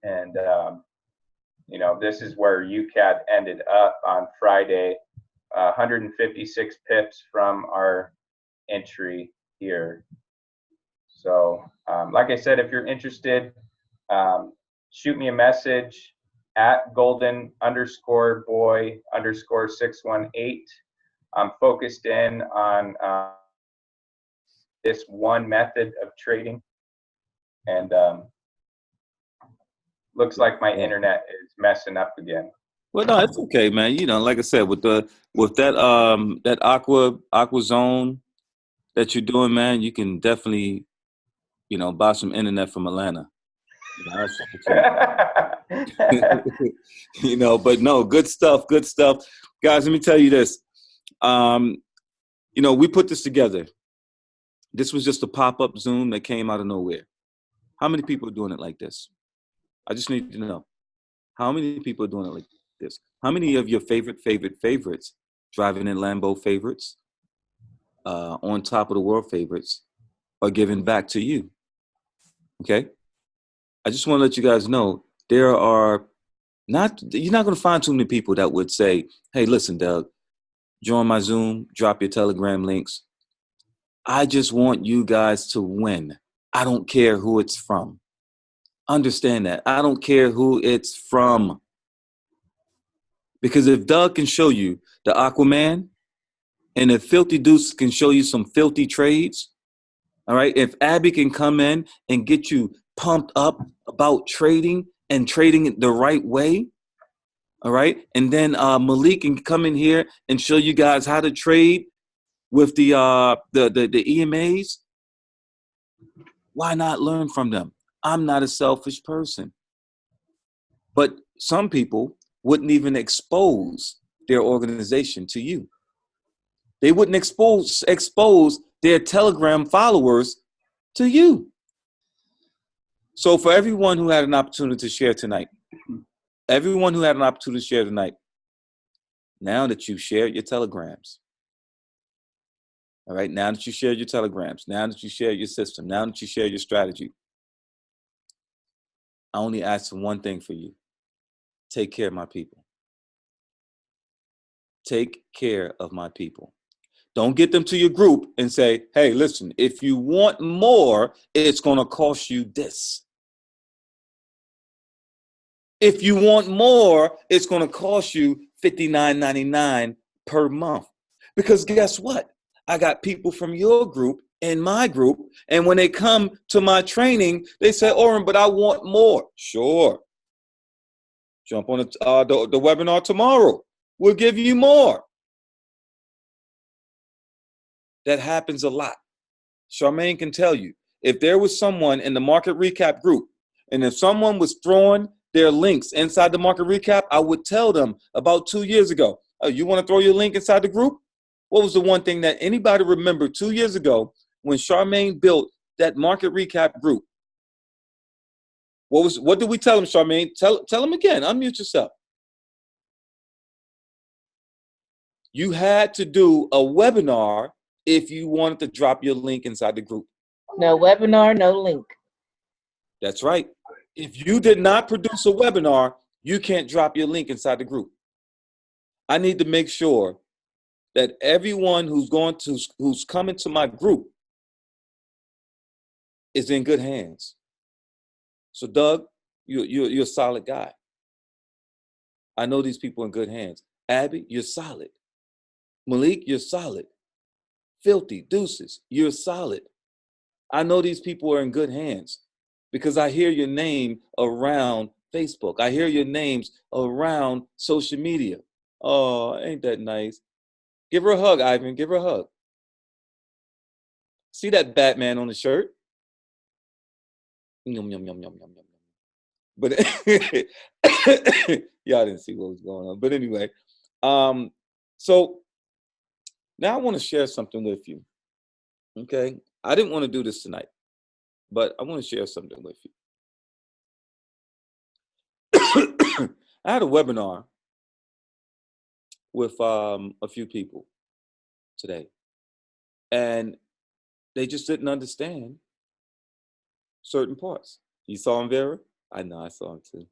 And, you know, this is where UCAD ended up on Friday, 156 pips from our entry here. So, like I said, if you're interested, shoot me a message at golden_boy_618. I'm focused in on this one method of trading, and looks like my internet is messing up again. Well, no, it's okay, man. You know, like I said, with that that aqua zone that you're doing, man, you can definitely, you know, buy some internet from Atlanta. You know, but no, good stuff, guys. Let me tell you this. You know, we put this together. This was just a pop-up Zoom that came out of nowhere. How many people are doing it like this? I just need to know. How many people are doing it like this? How many of your favorites, driving in Lambo favorites, on top of the world favorites, are giving back to you? Okay? I just want to let you guys know, you're not going to find too many people that would say, hey, listen, Doug, join my Zoom, drop your Telegram links. I just want you guys to win. I don't care who it's from. Understand that. I don't care who it's from. Because if Doug can show you the Aquaman, and if Filthy Deuce can show you some filthy trades, all right, if Abby can come in and get you pumped up about trading and trading it the right way, all right, and then Malik can come in here and show you guys how to trade with the EMAs, why not learn from them? I'm not a selfish person. But some people wouldn't even expose their organization to you. They wouldn't expose their Telegram followers to you. So for everyone who had an opportunity to share tonight, now that you've shared your telegrams, all right, now that you shared your telegrams, now that you shared your system, now that you shared your strategy, I only ask for one thing for you. Take care of my people. Take care of my people. Don't get them to your group and say, hey, listen, if you want more, it's going to cost you this. If you want more, it's going to cost you $59.99 per month. Because guess what? I got people from your group and my group, and when they come to my training, they say, Oran, but I want more. Sure. Jump on the webinar tomorrow. We'll give you more. That happens a lot. Charmaine can tell you, if there was someone in the market recap group, and if someone was throwing their links inside the market recap, I would tell them about 2 years ago, oh, you want to throw your link inside the group? What was the one thing that anybody remember 2 years ago when Charmaine built that market recap group? What did we tell them, Charmaine? Tell them again. Unmute yourself. You had to do a webinar if you wanted to drop your link inside the group. No webinar, no link. That's right. If you did not produce a webinar, you can't drop your link inside the group. I need to make sure that everyone who's coming to my group is in good hands. So Doug, you're a solid guy. I know these people in good hands. Abby, you're solid. Malik, you're solid. Filthy Deuces, you're solid. I know these people are in good hands because I hear your name around Facebook. I hear your names around social media. Oh, ain't that nice? Give her a hug, Ivan. Give her a hug. See that Batman on the shirt? Yum, yum, yum, yum, yum, yum. But y'all didn't see what was going on. But anyway, so now I want to share something with you. Okay? I didn't want to do this tonight, but I want to share something with you. I had a webinar with a few people today, and they just didn't understand certain parts. You saw him, Vera? I know, I saw him too.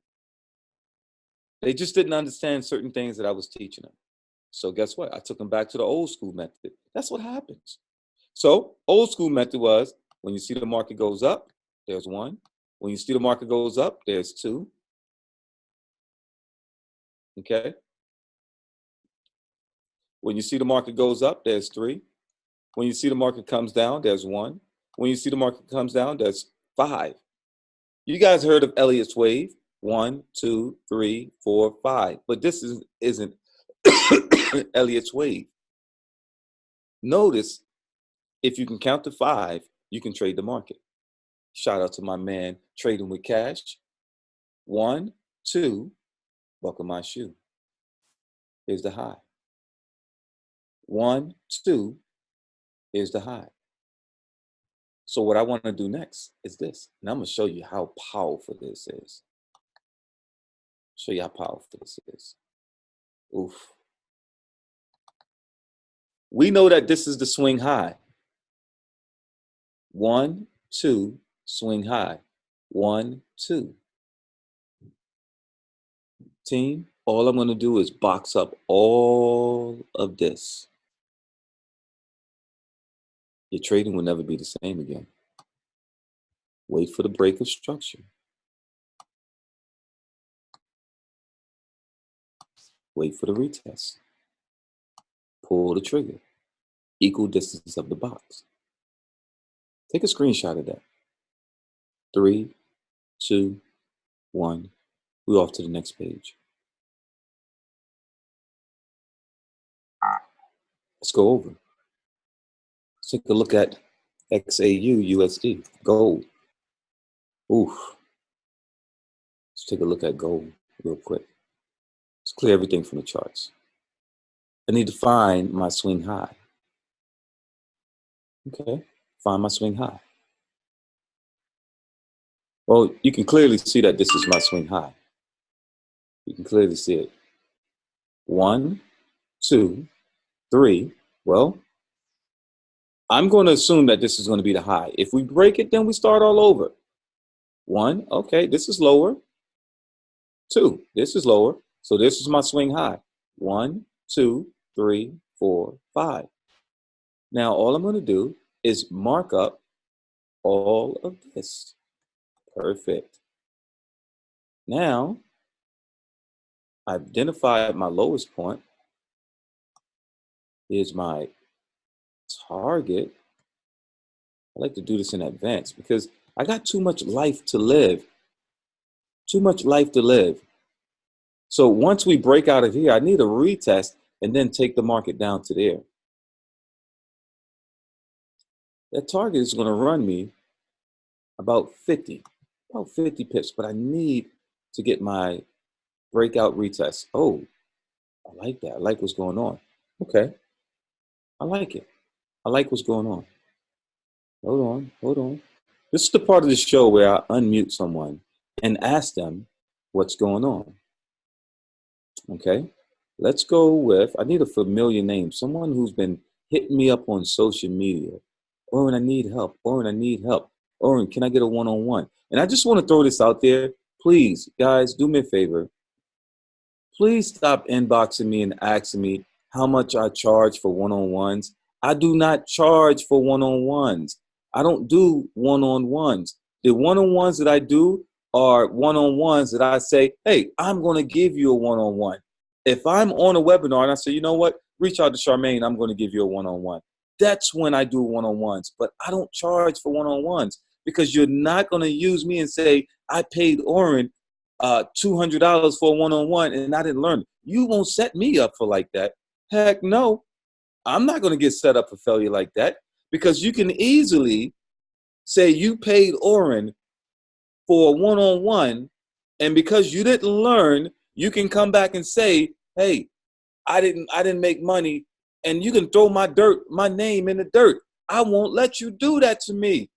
They just didn't understand certain things that I was teaching them. So guess what? I took them back to the old school method. That's what happens. So old school method was when you see the market goes up, there's one. When you see the market goes up, there's two. Okay? When you see the market goes up, there's three. When you see the market comes down, there's one. When you see the market comes down, there's five. You guys heard of Elliot's wave? 1, 2, 3, 4, 5. But this isn't Elliot's wave. Notice, if you can count to 5, you can trade the market. Shout out to my man, Trading with Cash. 1, 2, buckle my shoe. Here's the high. 1, 2, here's the high. So what I want to do next is this. And I'm going to show you how powerful this is. Show you how powerful this is. Oof. We know that this is the swing high. 1, 2, swing high. 1, 2. Team, all I'm going to do is box up all of this. Your trading will never be the same again. Wait for the break of structure. Wait for the retest. pull the trigger. Equal distance of the box. Take a screenshot of that. 3, 2, 1. We're off to the next page. Let's go over. Let's take a look at XAU USD, gold. Oof. Let's take a look at gold real quick. Let's clear everything from the charts. I need to find my swing high. Okay, find my swing high. Well, you can clearly see that this is my swing high. You can clearly see it. 1, 2, 3. Well, I'm going to assume that this is going to be the high. If we break it, then we start all over. 1, okay, this is lower. 2, this is lower. So this is my swing high. 1, 2, 3, 4, 5. Now, all I'm going to do is mark up all of this. Perfect. Now, I've identified my lowest point. Here's my target. I like to do this in advance because I got too much life to live. Too much life to live. So once we break out of here, I need a retest and then take the market down to there. That target is going to run me about 50 pips, but I need to get my breakout retest. Oh, I like that. I like what's going on. Okay. I like it. I like what's going on. Hold on. This is the part of the show where I unmute someone and ask them what's going on. Okay. Let's go with, I need a familiar name, someone who's been hitting me up on social media. Oran, I need help. Oran, I need help. Oran, can I get a one-on-one? And I just want to throw this out there. Please, guys, do me a favor. Please stop inboxing me and asking me how much I charge for one-on-ones. I do not charge for one-on-ones. I don't do one-on-ones. The one-on-ones that I do are one-on-ones that I say, hey, I'm going to give you a one-on-one. If I'm on a webinar and I say, you know what, reach out to Charmaine, I'm going to give you a one-on-one. That's when I do one-on-ones, but I don't charge for one-on-ones because you're not going to use me and say, I paid Oran $200 for a one-on-one and I didn't learn. You won't set me up for like that. Heck no. I'm not going to get set up for failure like that because you can easily say you paid Oran for a one-on-one and because you didn't learn, you can come back and say, hey, I didn't make money, and you can throw my name in the dirt. I won't let you do that to me.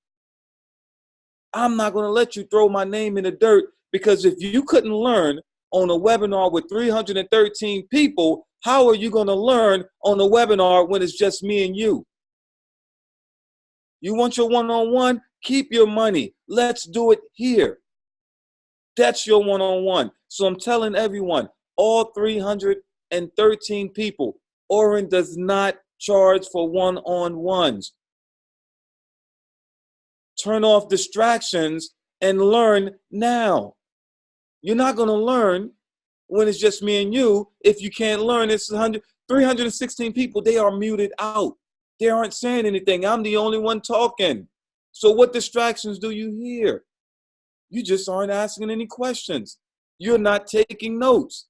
I'm not going to let you throw my name in the dirt because if you couldn't learn on a webinar with 313 people, how are you going to learn on a webinar when it's just me and you? You want your one-on-one? Keep your money. Let's do it here. That's your one-on-one. So I'm telling everyone, all 313 people, Oran does not charge for one-on-ones. Turn off distractions and learn now. You're not going to learn when it's just me and you. If you can't learn, it's 316 people, they are muted out. They aren't saying anything. I'm the only one talking. So what distractions do you hear? You just aren't asking any questions. You're not taking notes.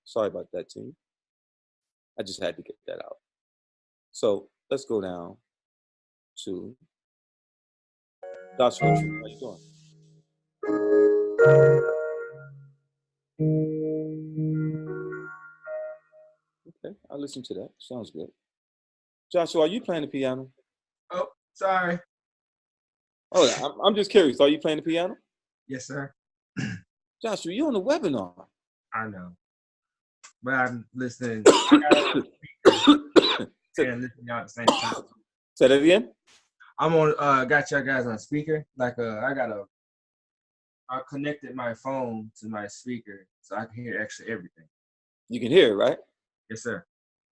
Sorry about that, team. I just had to get that out. So let's go down to Joshua. How you doing? Okay, I'll listen to that. Sounds good. Joshua, are you playing the piano? Oh, sorry. Oh, I'm just curious. Are you playing the piano? Yes, sir. Joshua, you're on the webinar. I know. But I'm listening. I and listening y'all at the same time. Say that again? I'm on got y'all guys on speaker. Like I connected my phone to my speaker so I can hear actually everything. You can hear it, right? Yes, sir.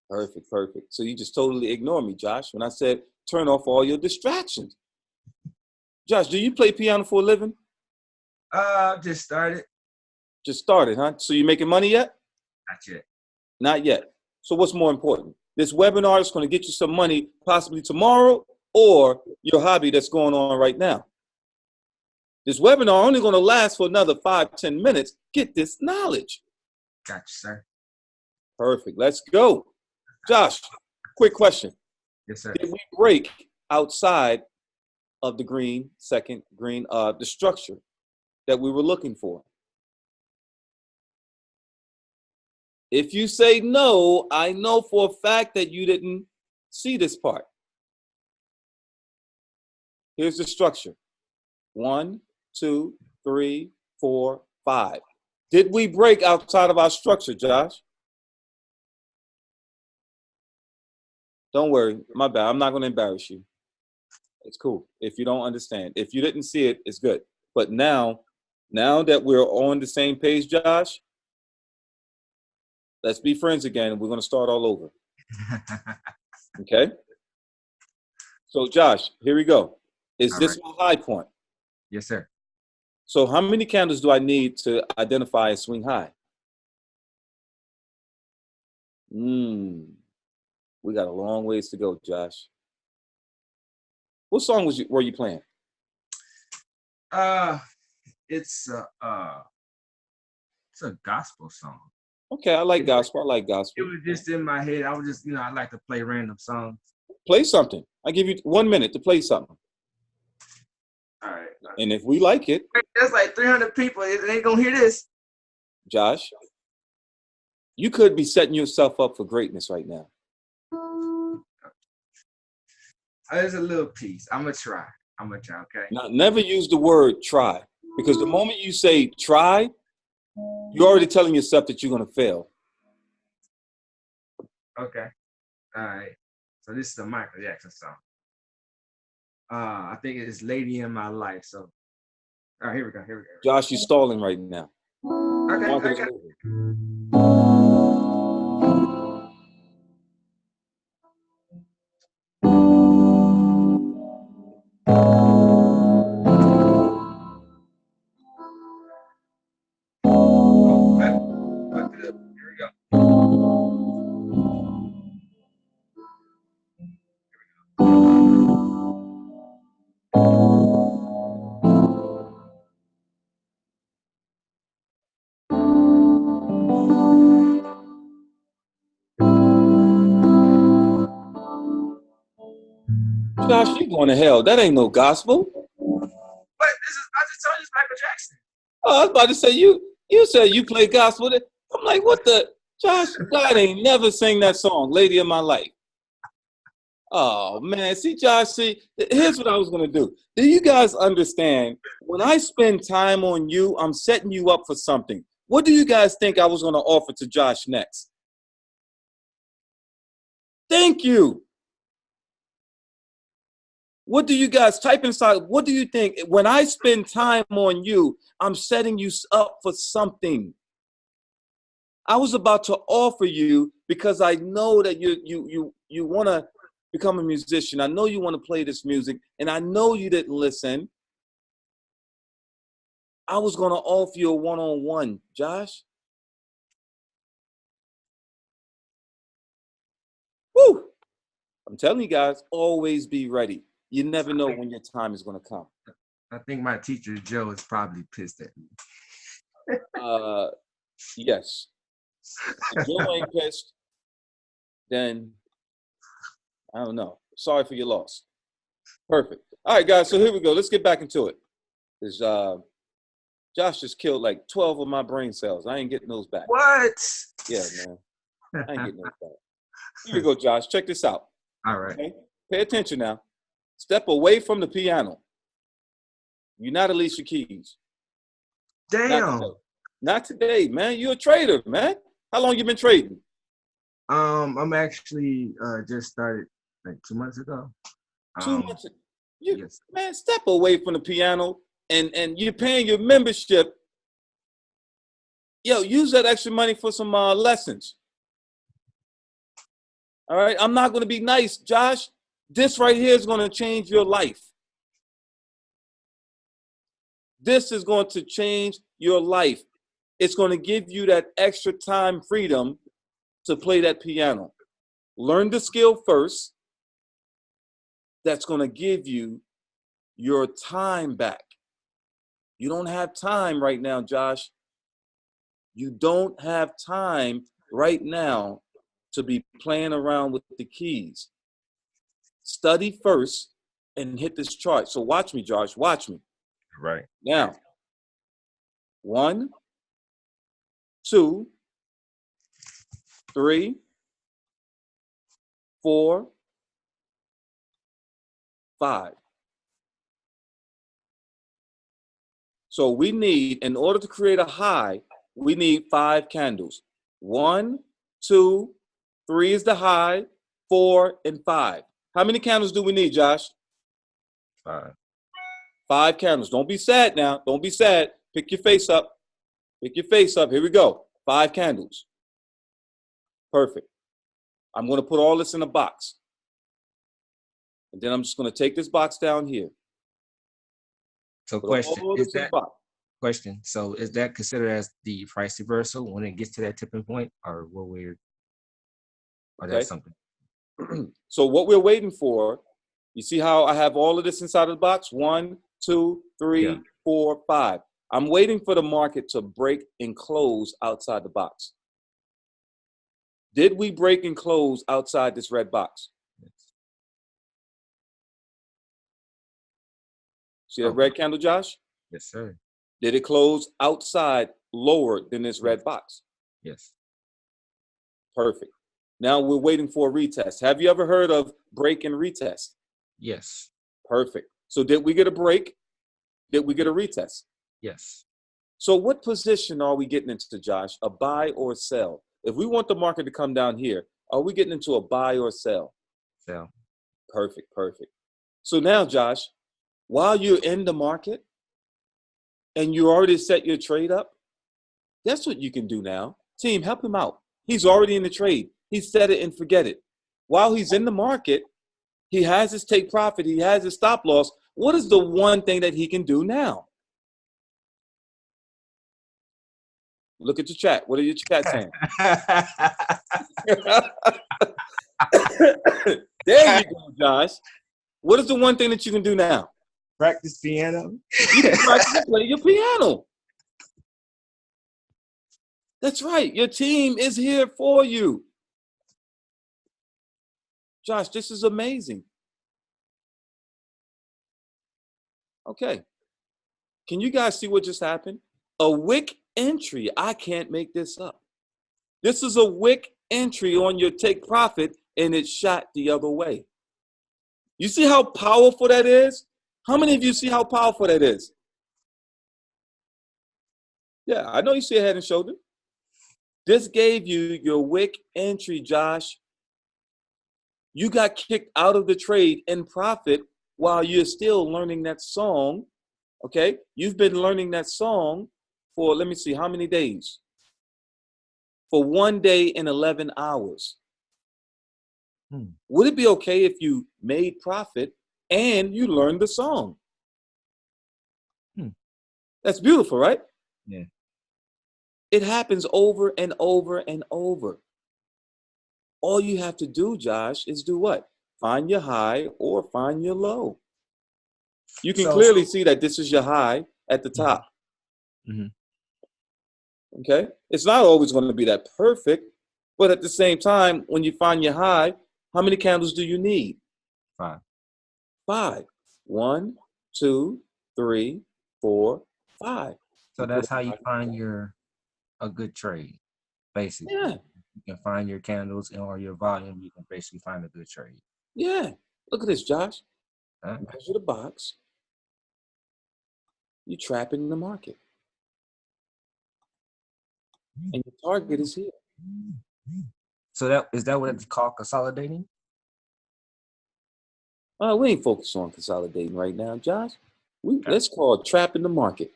Perfect, perfect. So you just totally ignore me, Josh, when I said turn off all your distractions. Josh, do you play piano for a living? Just started. Just started, huh? So you making money yet? Not yet. Not yet. So what's more important? This webinar is going to get you some money possibly tomorrow, or your hobby that's going on right now. This webinar only going to last for another 5-10 minutes. Get this knowledge. Gotcha, sir. Perfect. Let's go. Josh, quick question. Yes, sir. Did we break outside of the second green, the structure that we were looking for? If you say no, I know for a fact that you didn't see this part. Here's the structure. 1, 2, 3, 4, 5. Did we break outside of our structure, Josh? Don't worry, my bad. I'm not going to embarrass you. It's cool. If you don't understand, if you didn't see it, it's good. But now that we're on the same page, Josh, let's be friends again. We're going to start all over. Okay? So, Josh, here we go. Is All this right. my high point? Yes, sir. So how many candles do I need to identify a swing high? We got a long ways to go, Josh. What song were you playing? It's a gospel song. Okay, I like gospel. I like It gospel. was just in my head. I was just, I like to play random songs. Play something. I give you 1 minute to play something. All right. And if we like it, There's like 300 people. They ain't gonna hear this. Josh, you could be setting yourself up for greatness right now. There's a little piece. I'm gonna try. Okay. Now, never use the word try, because the moment you say try, you're already telling yourself that you're going to fail. Okay. All right. So this is a Michael Jackson song. I think it's "Lady in My Life." So, all right, here we go. Josh, you're stalling right now. Okay. Josh, you're going to hell. That ain't no gospel. But I just told you it's Michael Jackson. Oh, I was about to say, you said you play gospel. I'm like, what the? Josh, God ain't never sang that song, Lady in My Life. Oh, man. See, Josh, here's what I was going to do. Do you guys understand? When I spend time on you, I'm setting you up for something. What do you guys think I was going to offer to Josh next? Thank you. What do you guys type inside? What do you think? When I spend time on you, I'm setting you up for something. I was about to offer you because I know that you want to become a musician. I know you want to play this music, and I know you didn't listen. I was going to offer you a one-on-one, Josh. Woo! I'm telling you guys, always be ready. You never know when your time is going to come. I think my teacher, Joe, is probably pissed at me. Yes. If Joe ain't pissed, then I don't know. Sorry for your loss. Perfect. All right, guys, so here we go. Let's get back into it. Because Josh just killed like 12 of my brain cells. I ain't getting those back. What? Yeah, man. I ain't getting those back. Here we go, Josh. Check this out. All right. Okay? Pay attention now. Step away from the piano. You're not Alicia Keys. Damn. Not today, man. You're a trader, man. How long you been trading? I'm actually just started like 2 months ago. 2 months. Yes. Man, step away from the piano and you're paying your membership. Yo, use that extra money for some lessons. All right, I'm not going to be nice, Josh. This right here is going to change your life. This is going to change your life. It's going to give you that extra time freedom to play that piano. Learn the skill first. That's going to give you your time back. You don't have time right now, Josh. You don't have time right now to be playing around with the keys. Study first and hit this chart. So watch me, Josh. Watch me. Right. Now, 1, 2, 3, 4, 5. So we need, in order to create a high, we need 5 candles. 1, 2, 3 is the high, 4, and 5. How many candles do we need, Josh? 5. 5 candles. Don't be sad now. Don't be sad. Pick your face up. Pick your face up. Here we go. 5 candles. Perfect. I'm going to put all this in a box. And then I'm just going to take this box down here. So question. So is that considered as the price reversal when it gets to that tipping point, or what we're, or Okay. that's something? So what we're waiting for, you see how I have all of this inside of the box? 1, 2, 3, 4, 5. I'm waiting for the market to break and close outside the box. Did we break and close outside this red box? Yes. See that red candle, Josh? Yes, sir. Did it close outside lower than this red box? Yes. Perfect. Now we're waiting for a retest. Have you ever heard of break and retest? Yes. Perfect. So did we get a break? Did we get a retest? Yes. So what position are we getting into, Josh? A buy or a sell? If we want the market to come down here, are we getting into a buy or a sell? Sell. Perfect, perfect. So now, Josh, while you're in the market and you already set your trade up, guess what you can do now? Team, help him out. He's already in the trade. He set it and forget it. While he's in the market, he has his take profit. He has his stop loss. What is the one thing that he can do now? Look at your chat. What are your chat saying? There you go, Josh. What is the one thing that you can do now? Practice piano. You can practice and play your piano. That's right. Your team is here for you. Josh, this is amazing. Okay. Can you guys see what just happened? A wick entry. I can't make this up. This is a wick entry on your take profit, and it shot the other way. You see how powerful that is? How many of you see how powerful that is? Yeah, I know you see a head and shoulder. This gave you your wick entry, Josh. You got kicked out of the trade in profit while you're still learning that song. Okay, you've been learning that song for, let me see, how many days? For 1 day and 11 hours. Would it be okay if you made profit and you learned the song? That's beautiful, right? Yeah. It happens over and over and over. All you have to do, Josh, is do what? Find your high or find your low. You can clearly see that this is your high at the top. Okay? It's not always going to be that perfect, but at the same time, when you find your high, how many candles do you need? 5. 5. 1, 2, 3, 4, 5. So that's how you find a good trade, basically. Yeah. You can find your candles or your volume. You can basically find a good trade. Yeah. Look at this, Josh. Measure the box. You're trapping the market. And your target is here. So is that what it's called, consolidating? We ain't focused on consolidating right now, Josh. Let's call it trapping the market.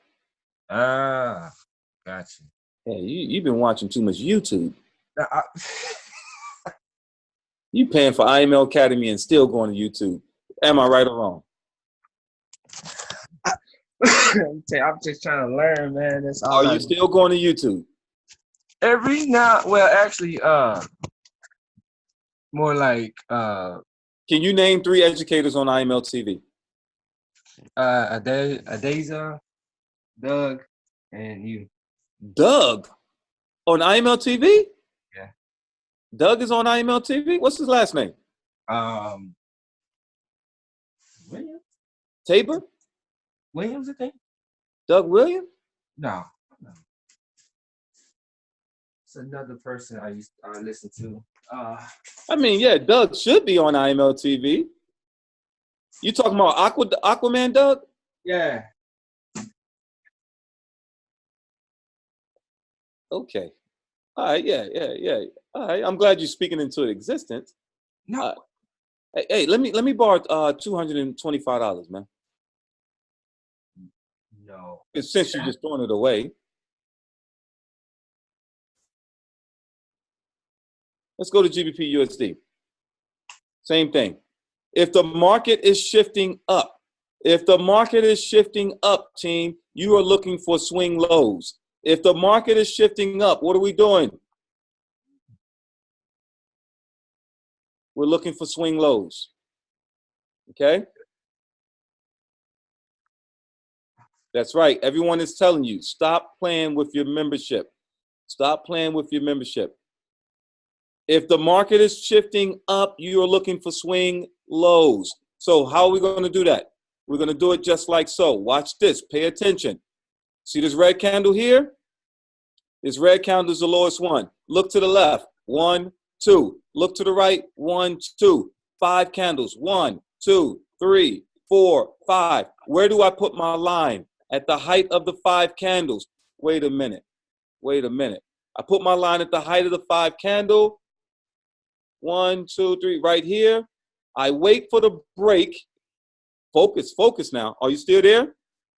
Ah, gotcha. Yeah, you've been watching too much YouTube. You paying for IML Academy and still going to YouTube. Am I right or wrong? I'm just trying to learn, man. Are you still going to YouTube? Every now, well, actually, more like Can you name 3 educators on IML TV? Adeza, Doug, and you. Doug on IML TV? Yeah. Doug is on IML TV? What's his last name? Williams. Tabor? Williams, I think. Doug Williams? No. It's another person I listen to. I mean, yeah, Doug should be on IML TV. You talking about Aquaman Doug? Yeah. Okay. All right, yeah. All right, I'm glad you're speaking into existence. No. Hey, let me borrow $225, man. No. Since you're just throwing it away. Let's go to GBP USD. Same thing. If the market is shifting up, team, you are looking for swing lows. If the market is shifting up, what are we doing? We're looking for swing lows. Okay? That's right. Everyone is telling you, stop playing with your membership. Stop playing with your membership. If the market is shifting up, you are looking for swing lows. So how are we going to do that? We're going to do it just like so. Watch this. Pay attention. See this red candle here? This red candle is the lowest one. Look to the left. 1, 2. Look to the right. 1, 2. 5 candles. 1, 2, 3, 4, 5. Where do I put my line? At the height of the 5 candles. Wait a minute. I put my line at the height of the 5 candle. 1, 2, 3, right here. I wait for the break. Focus now. Are you still there?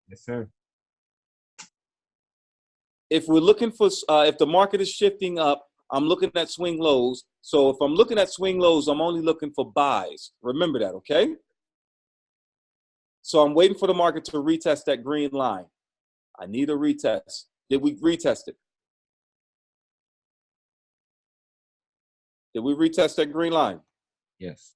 Yes, sir. If we're looking for, if the market is shifting up, I'm looking at swing lows. So if I'm looking at swing lows, I'm only looking for buys. Remember that, okay? So I'm waiting for the market to retest that green line. I need a retest. Did we retest it? Did we retest that green line? Yes.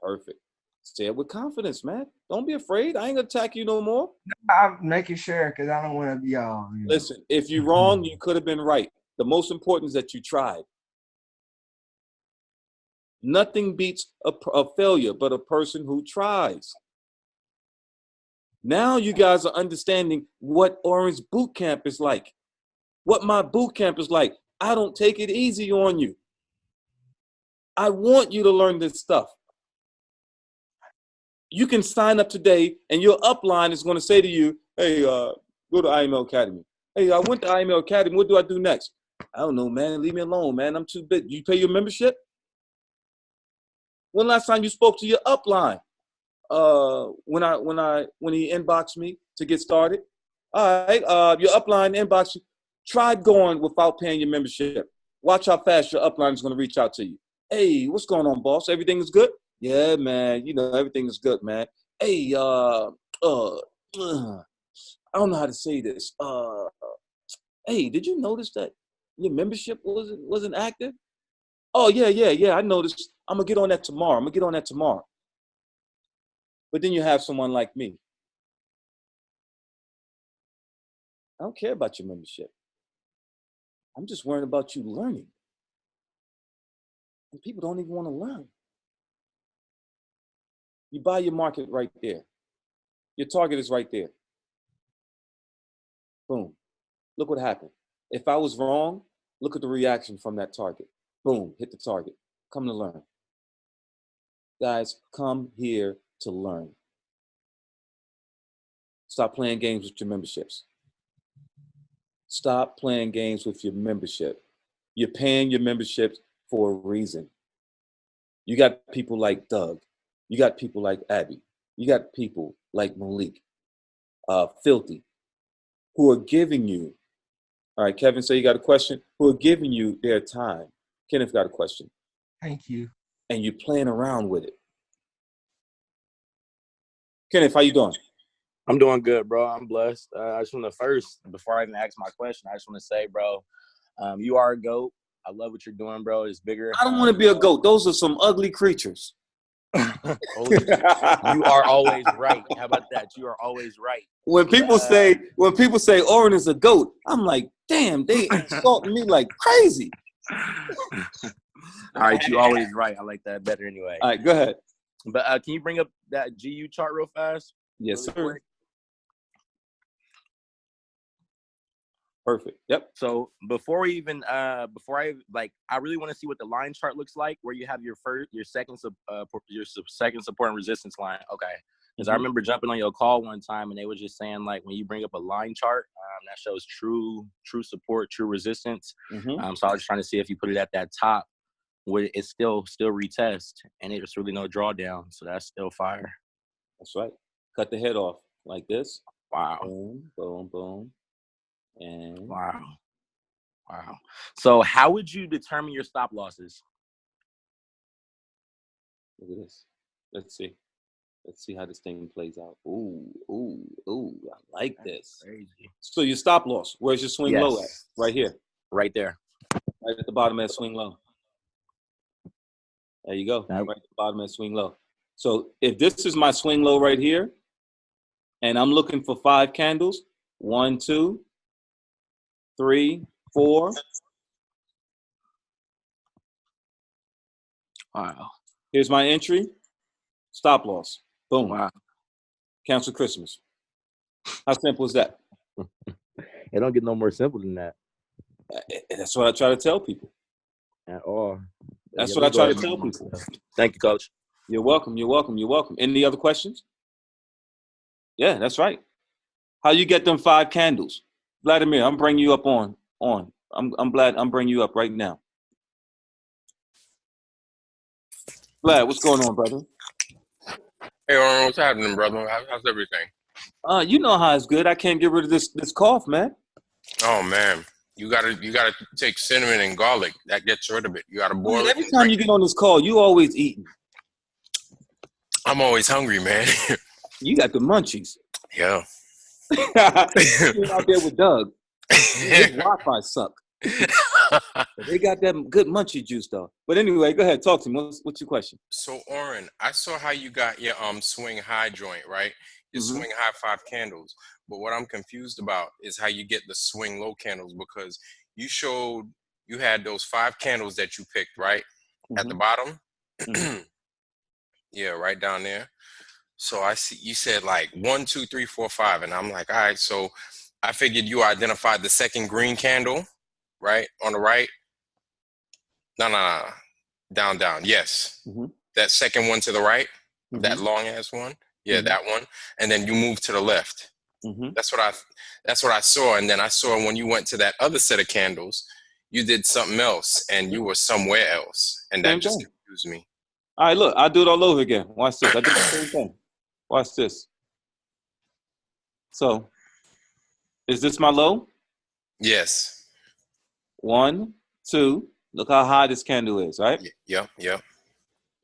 Perfect. Say it with confidence, man. Don't be afraid. I ain't gonna attack you no more. I'm making sure because I don't want to be all. Listen, if you're wrong, you could have been right. The most important is that you tried. Nothing beats a failure but a person who tries. Now you guys are understanding what Oran's boot camp is like. What my boot camp is like. I don't take it easy on you. I want you to learn this stuff. You can sign up today and your upline is going to say to you, hey, go to IML Academy. Hey, I went to IML Academy. What do I do next? I don't know, man. Leave me alone, man. I'm too big. You pay your membership? When last time you spoke to your upline? When he inboxed me to get started. All right, your upline inbox you. Try going without paying your membership. Watch how fast your upline is going to reach out to you. Hey, what's going on, boss? Everything is good? Yeah, man. You know, everything is good, man. Hey, I don't know how to say this. Hey, did you notice that your membership wasn't active? Oh, yeah. I noticed. I'm going to get on that tomorrow. But then you have someone like me. I don't care about your membership. I'm just worried about you learning. And people don't even want to learn. You buy your market right there. Your target is right there. Boom. Look what happened. If I was wrong, look at the reaction from that target. Boom, hit the target. Come to learn. Guys, come here to learn. Stop playing games with your memberships. Stop playing games with your membership. You're paying your memberships for a reason. You got people like Doug. You got people like Abby. You got people like Malik, Filthy, who are giving you, all right, Kevin, say you got a question, who are giving you their time. Kenneth got a question. Thank you. And you're playing around with it. Kenneth, how you doing? I'm doing good, bro. I'm blessed. I just want to first, before I even ask my question, I just want to say, bro, You are a GOAT. I love what you're doing, bro. It's bigger. I don't want to be a GOAT. Those are some ugly creatures. You are always right. How about that? You are always right. When people say Oran is a GOAT, I'm like, damn, they insulting me like crazy. All right, you always right. I like that better anyway. All right, go ahead. But can you bring up that GU chart real fast? Yes, really sir. Quick? Perfect. Yep. So before I really want to see what the line chart looks like, where you have your second support and resistance line. Okay. Because I remember jumping on your call one time, and they were just saying, like, when you bring up a line chart, that shows true support, true resistance. So I was trying to see if you put it at that top, where it's still retest, and there's really no drawdown. So that's still fire. That's right. Cut the head off like this. Wow. Boom, boom, boom. And wow. So how would you determine your stop losses? Look at this. Let's see how this thing plays out. Ooh, I like this. Crazy. So your stop loss, where's your swing low at? Right here. Right there. Right at the bottom of that swing low. There you go. Right at the bottom of that swing low. So if this is my swing low right here, and I'm looking for 5 candles, 1, 2, 3, 4. Wow. Here's my entry. Stop loss. Boom. Wow. Cancel Christmas. How simple is that? It don't get no more simple than that. That's what I try to tell people. At all. That's what I try to tell people. Thank you, Coach. You're welcome. Any other questions? Yeah, that's right. How you get them 5 candles? Vladimir, I'm bringing you up on. I'm glad I'm bringing you up right now. Vlad, what's going on, brother? Hey, Oran, what's happening, brother? How's everything? You know how it's good. I can't get rid of this cough, man. Oh man, you gotta take cinnamon and garlic. That gets rid of it. You gotta boil it. Every time you get on this call, you always eating. I'm always hungry, man. You got the munchies. Yeah. You're out there with Doug. His Wi-Fi suck. They got that good munchie juice though. But anyway, go ahead, talk to me. What's your question? So Oran, I saw how you got your swing high joint, right? Your swing high 5 candles. But what I'm confused about is how you get the swing low candles, because you showed you had those 5 candles that you picked, right? At the bottom. Yeah, right down there. So I see you said like 1, 2, 3, 4, 5, and I'm like, all right. So I figured you identified the second green candle, right on the right. No, down. Yes, that second one to the right, that long ass one. Yeah, that one. And then you move to the left. That's what I saw. And then I saw when you went to that other set of candles, you did something else, and you were somewhere else, and that just confused me. All right, look, I'll do it all over again. Watch this. I did the same thing. Watch this. So, is this my low? Yes. 1, 2. Look how high this candle is, right? Yep.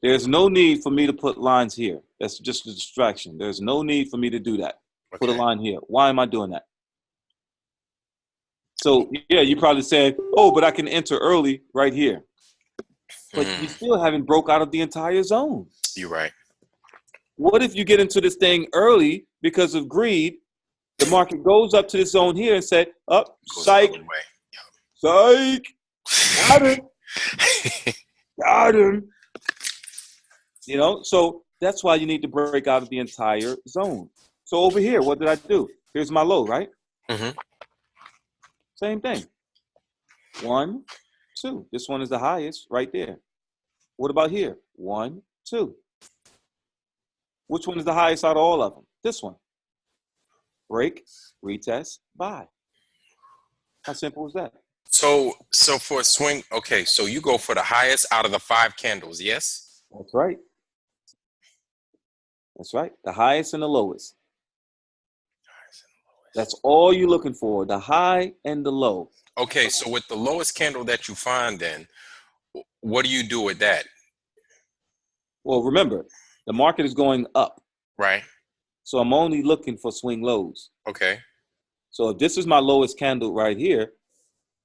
There's no need for me to put lines here. That's just a distraction. There's no need for me to do that. Put a line here. Why am I doing that? So, yeah, you probably said, oh, but I can enter early right here. But you still haven't broke out of the entire zone. You're right. What if you get into this thing early because of greed? The market goes up to this zone here and say, up, psych, psych, got him. You know, so that's why you need to break out of the entire zone. So over here, what did I do? Here's my low, right? Same thing. 1, 2. This one is the highest right there. What about here? 1, 2. Which one is the highest out of all of them? This one. Break, retest, buy. How simple is that? So for a swing, okay, so you go for the highest out of the 5 candles, yes? That's right. That's right. The highest and the lowest. That's all you're looking for, the high and the low. Okay, so with the lowest candle that you find then, what do you do with that? Well, remember, the market is going up. Right. So I'm only looking for swing lows. Okay. So if this is my lowest candle right here,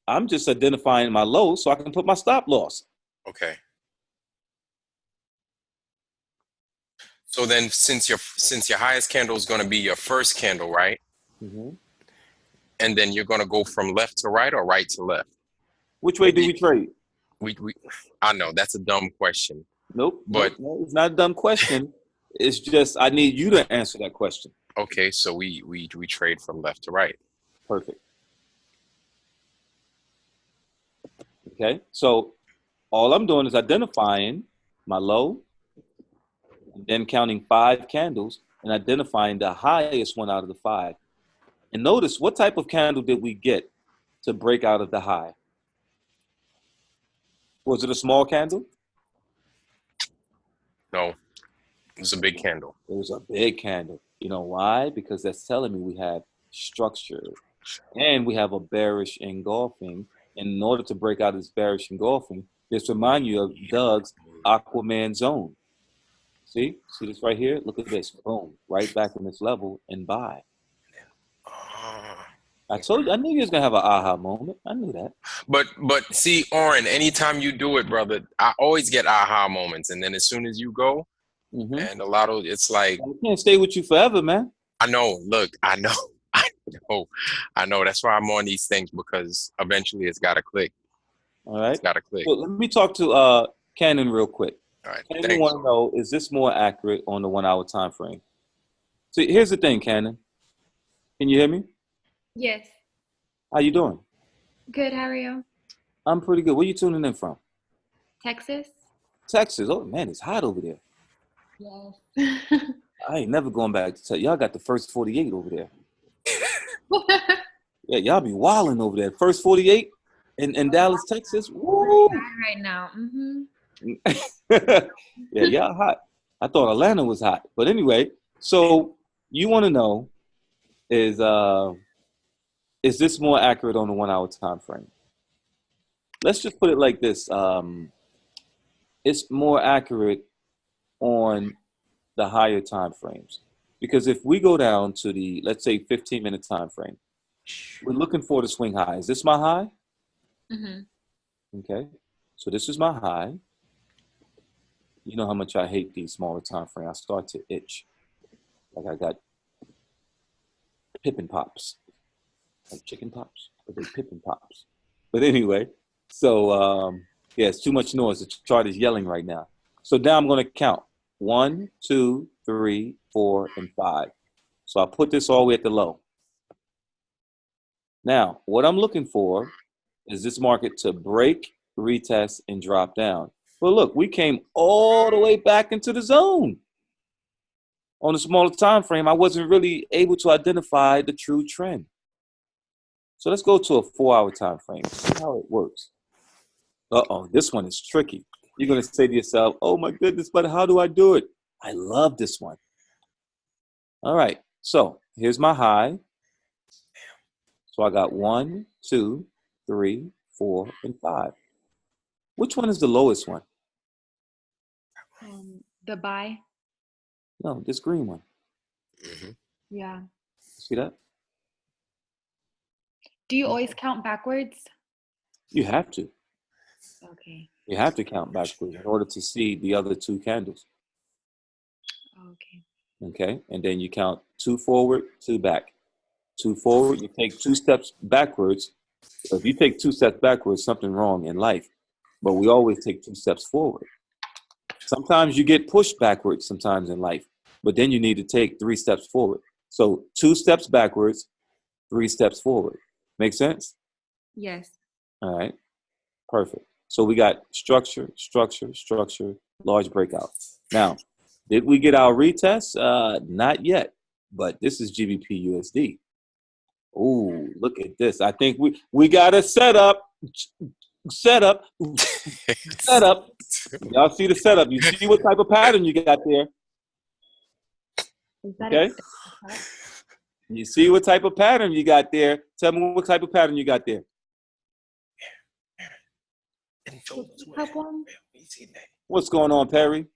I'm just identifying my low so I can put my stop loss. Okay. So then, since your highest candle is going to be your first candle, right? Mm-hmm. And then you're going to go from left to right or right to left? Which way do we trade? I know that's a dumb question. Nope. But no, it's not a dumb question. It's just I need you to answer that question. Okay, so we trade from left to right. Perfect. Okay, so all I'm doing is identifying my low, and then counting 5 candles and identifying the highest one out of the 5. And notice, what type of candle did we get to break out of the high? Was it a small candle? No, it was a big candle. It was a big candle. You know why? Because that's telling me we have structure and we have a bearish engulfing. And in order to break out of this bearish engulfing, just remind you of Doug's Aquaman zone. See this right here? Look at this. Boom. Right back in this level and buy. I told you, I knew you was going to have an aha moment. I knew that. But see, Oran, anytime you do it, brother, I always get aha moments. And then as soon as you go, and a lot of, it's like. I can't stay with you forever, man. I know. Look, I know. I know. That's why I'm on these things, because eventually it's got to click. All right. It's got to click. So let me talk to Cannon real quick. All right. Cannon want to know, is this more accurate on the 1 hour time frame? So here's the thing, Cannon. Can you hear me? Yes. How you doing? Good. How are you? I'm pretty good. Where you tuning in from? Texas. Texas. Oh man, it's hot over there. Yes. I ain't never going back to tell y'all got the first 48 over there. Yeah, y'all be wilding over there. First 48 in Dallas, Texas. Woo! Right now. Mm-hmm. Yeah, y'all hot. I thought Atlanta was hot, but anyway. So you want to know is this more accurate on the 1 hour time frame? Let's just put it like this. It's more accurate on the higher time frames, because if we go down to the, let's say, 15-minute time frame, we're looking for the swing high. Is this my high? Mm-hmm. Okay, so this is my high. You know how much I hate these smaller time frames. I start to itch, like I got Pippin Pops, like chicken pops, but they Pippin Pops. But anyway, so yeah, it's too much noise. The chart is yelling right now. So now I'm going to count 1, 2, 3, 4, and 5. So I put this all the way at the low. Now, what I'm looking for is this market to break, retest, and drop down. But look, we came all the way back into the zone. On a smaller time frame, I wasn't really able to identify the true trend. So let's go to a 4-hour time frame, see how it works. Uh-oh, this one is tricky. You're going to say to yourself, oh my goodness, but how do I do it? I love this one. All right, so here's my high. So I got 1, 2, 3, 4, and 5. Which one is the lowest one? The buy. No, this green one. Yeah. See that? Do you always count backwards? You have to. Okay. You have to count backwards in order to see the other 2 candles. Okay. Okay, and then you count 2 forward, 2 back. 2 forward, you take 2 steps backwards. If you take 2 steps backwards, something wrong in life. But we always take 2 steps forward. Sometimes you get pushed backwards sometimes in life, but then you need to take 3 steps forward. So 2 steps backwards, 3 steps forward. Make sense? Yes. All right, perfect. So we got structure, structure, structure, large breakout. Now, did we get our retest? Not yet, but this is GBP USD. Ooh, look at this. I think we got a setup. Setup. Setup. Y'all see the setup. You see what type of pattern you got there. Okay? You see what type of pattern you got there. Tell me what type of pattern you got there. What's going on, Perry?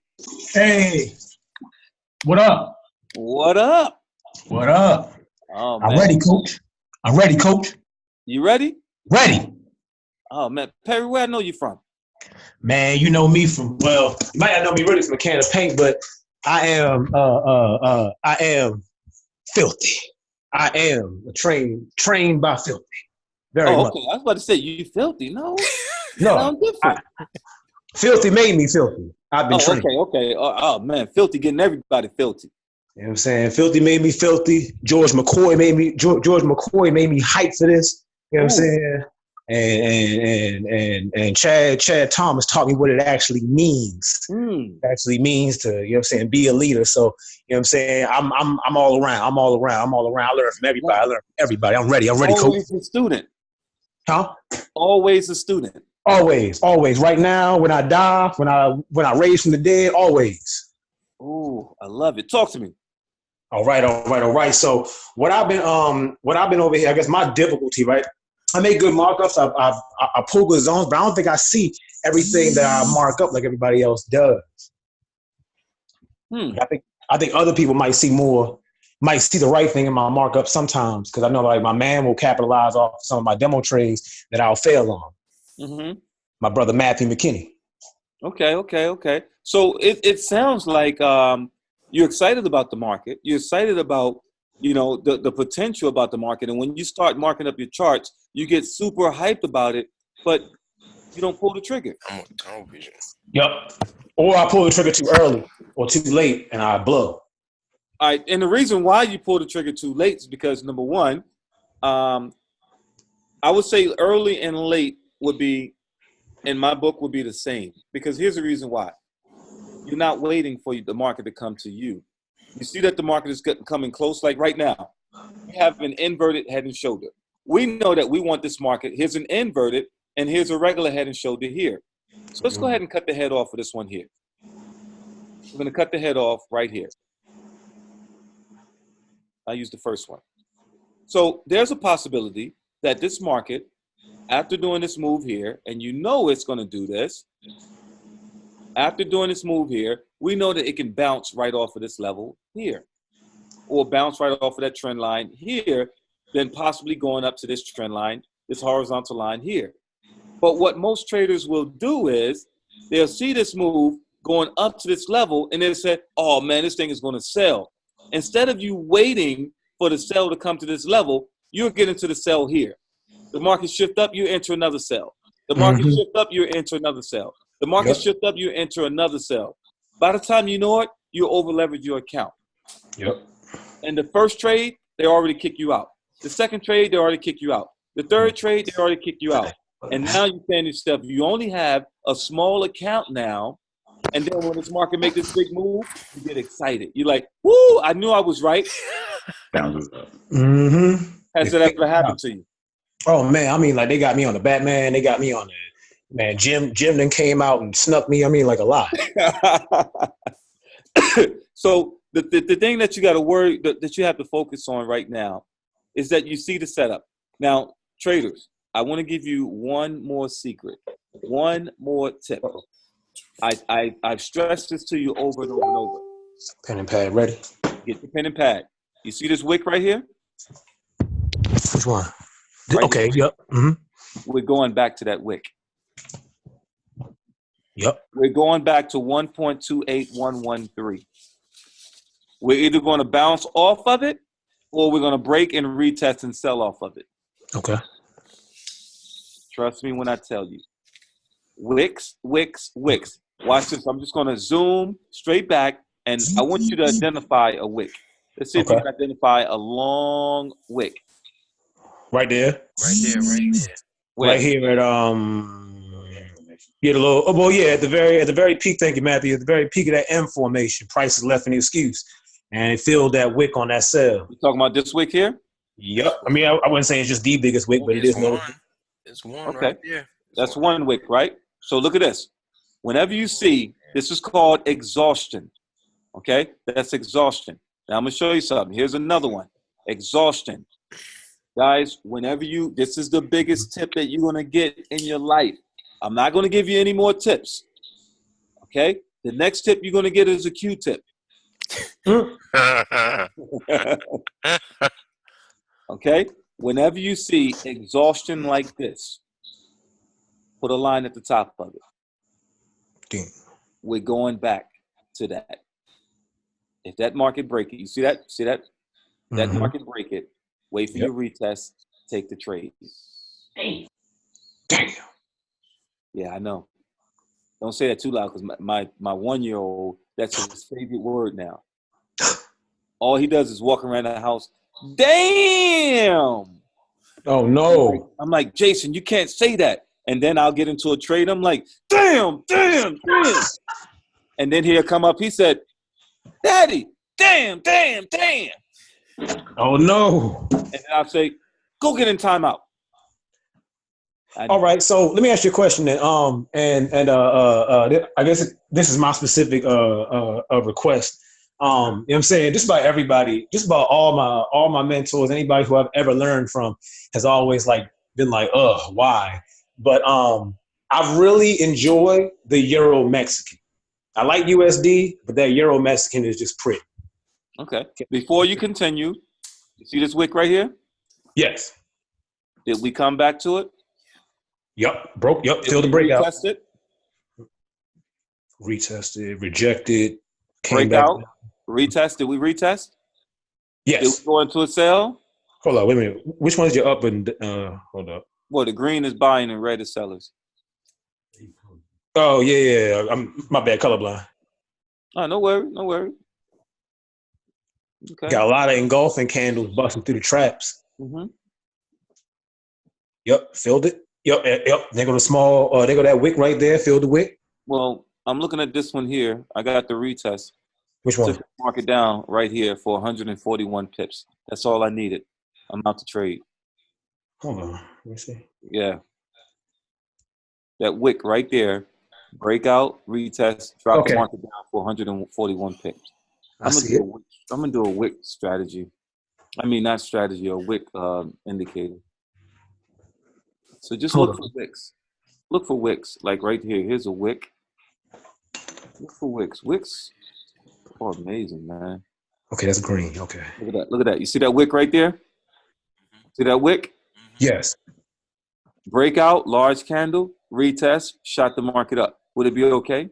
Hey, what up? What up? What up? Oh, man. I'm ready, coach. I'm ready, coach. You ready? Ready. Oh man, Perry, where I know you from? Man, you know me from, well, you might not know me really from a can of paint, but I am filthy. I am trained by filthy. Very much. Okay. I was about to say you filthy. No, No, sound different. filthy made me filthy. I've been trained. Okay. Oh man, filthy getting everybody filthy. You know what I'm saying? Filthy made me filthy. George McCoy made me hype for this. You know what I'm saying? And Chad Thomas taught me what it actually means. It actually means to, you know what I'm saying, be a leader. So, you know what I'm saying? I'm all around. I learn from everybody. I'm ready, Always coach. a student. Huh? Always a student. Always. Right now, when I die, when I raise from the dead, always. Ooh, I love it. Talk to me. All right. So what I've been over here, I guess my difficulty, right? I make good markups. I pull good zones, but I don't think I see everything that I mark up like everybody else does. I think other people might see the right thing in my markup sometimes, because I know like my man will capitalize off some of my demo trades that I'll fail on. Mm-hmm. My brother Matthew McKinney. Okay. So it sounds like you're excited about the market. You're excited about, the potential about the market. And when you start marking up your charts, you get super hyped about it, but you don't pull the trigger. I'm on tunnel vision. Yep. Or I pull the trigger too early or too late and I blow. All right. And the reason why you pull the trigger too late is because, number one, I would say early and late would be, in my book, would be the same. Because here's the reason why. You're not waiting for the market to come to you. You see that the market is coming close. Like right now, we have an inverted head and shoulder. We know that we want this market. Here's an inverted, and here's a regular head and shoulder here. So let's go ahead and cut the head off of this one here. We're going to cut the head off right here. I use the first one. So there's a possibility that this market, after doing this move here, and you know it's going to do this, after doing this move here, we know that it can bounce right off of this level here, or bounce right off of that trend line here, then possibly going up to this trend line, this horizontal line here. But what most traders will do is they'll see this move going up to this level and they'll say, oh man, this thing is going to sell. Instead of you waiting for the sell to come to this level, you'll get into the sell here. The market shift up, you enter another sell. The market shift up, you enter another sell. The market shift up, you enter another sell. By the time you know it, you over leverage your account. Yep. And the first trade, they already kick you out. The second trade, they already kick you out. The third trade, they already kick you out. And now you're saying to yourself, you only have a small account now. And then when this market make this big move, you get excited. You're like, woo, I knew I was right. Has it ever happened to you? Oh man, I mean, like they got me on the Batman. They got me on the man. Jim then came out and snuck me. I mean, like a lot. So the thing that you got to worry that you have to focus on right now is that you see the setup. Now, traders, I want to give you one more secret, one more tip. I've stressed this to you over and over and over. Pen and pad ready. Get the pen and pad. You see this wick right here? Which one? Right okay. Here. Yep. We're going back to that wick. Yep. We're going back to 1.28113. We're either going to bounce off of it or we're going to break and retest and sell off of it. Okay. Trust me when I tell you. Wicks. Watch this. I'm just going to zoom straight back, and I want you to identify a wick. Let's see if you can identify a long wick. Right there. Where? Right here at get a little. Oh well, yeah. At the very peak. Thank you, Matthew. At the very peak of that M formation, prices left any excuse, and it filled that wick on that sell. You talking about this wick here? Yep. I mean, I wouldn't say it's just the biggest wick, but it is no. It's one Okay. right there. That's one wick, right? So look at this. Whenever you see, this is called exhaustion. Okay? That's exhaustion. Now I'm going to show you something. Here's another one. Exhaustion. Guys, this is the biggest tip that you're going to get in your life. I'm not going to give you any more tips. Okay? The next tip you're going to get is a Q-tip. Okay? Whenever you see exhaustion like this, Put a line at the top of it. Damn. We're going back to that. If that market break it, you see that? See that? That Mhm. market break it. Wait for your retest. Take the trade. Damn. Yeah, I know. Don't say that too loud because my 1-year-old, that's his favorite word now. All he does is walk around the house. Damn. Oh no. I'm like, Jason, you can't say that. And then I'll get into a trade. I'm like, damn. And then he'll come up. He said, Daddy, damn. Oh no. And then I'll say, go get in timeout. All right, so let me ask you a question then. I guess this is my specific request. You know what I'm saying? Just about everybody, just about all my mentors, anybody who I've ever learned from has always been like, why? But I really enjoy the Euro Mexican. I like USD, but that Euro Mexican is just pretty. Okay. Before you continue, you see this wick right here? Yes. Did we come back to it? Yep. Broke. Yep. Filled the breakout. Retest it? Retested. Rejected. Came breakout. Back. Retest. Did we retest? Yes. Did we go into a sale? Hold on. Wait a minute. Which one is your up and hold up? Well, the green is buying and red is sellers. Oh yeah. I'm my bad. Colorblind. Oh, no worry. Okay. Got a lot of engulfing candles busting through the traps. Mm-hmm. Yep. Filled it. Yep. They go the small. They go that wick right there. Filled the wick. Well, I'm looking at this one here. I got the retest. Which one? Took the market down right here for 141 pips. That's all I needed. I'm out to trade. Hold on. Let me see. Yeah. That wick right there. Breakout, retest, drop the market down for 141 pips. I'm gonna do a wick strategy. I mean, not strategy, a wick indicator. So just look for wicks. Look for wicks, like right here. Here's a wick. Look for wicks. Wicks are amazing, man. Okay, that's green. Okay. Look at that. You see that wick right there? See that wick? Yes. Breakout, large candle, retest, shot the market up. Would it be okay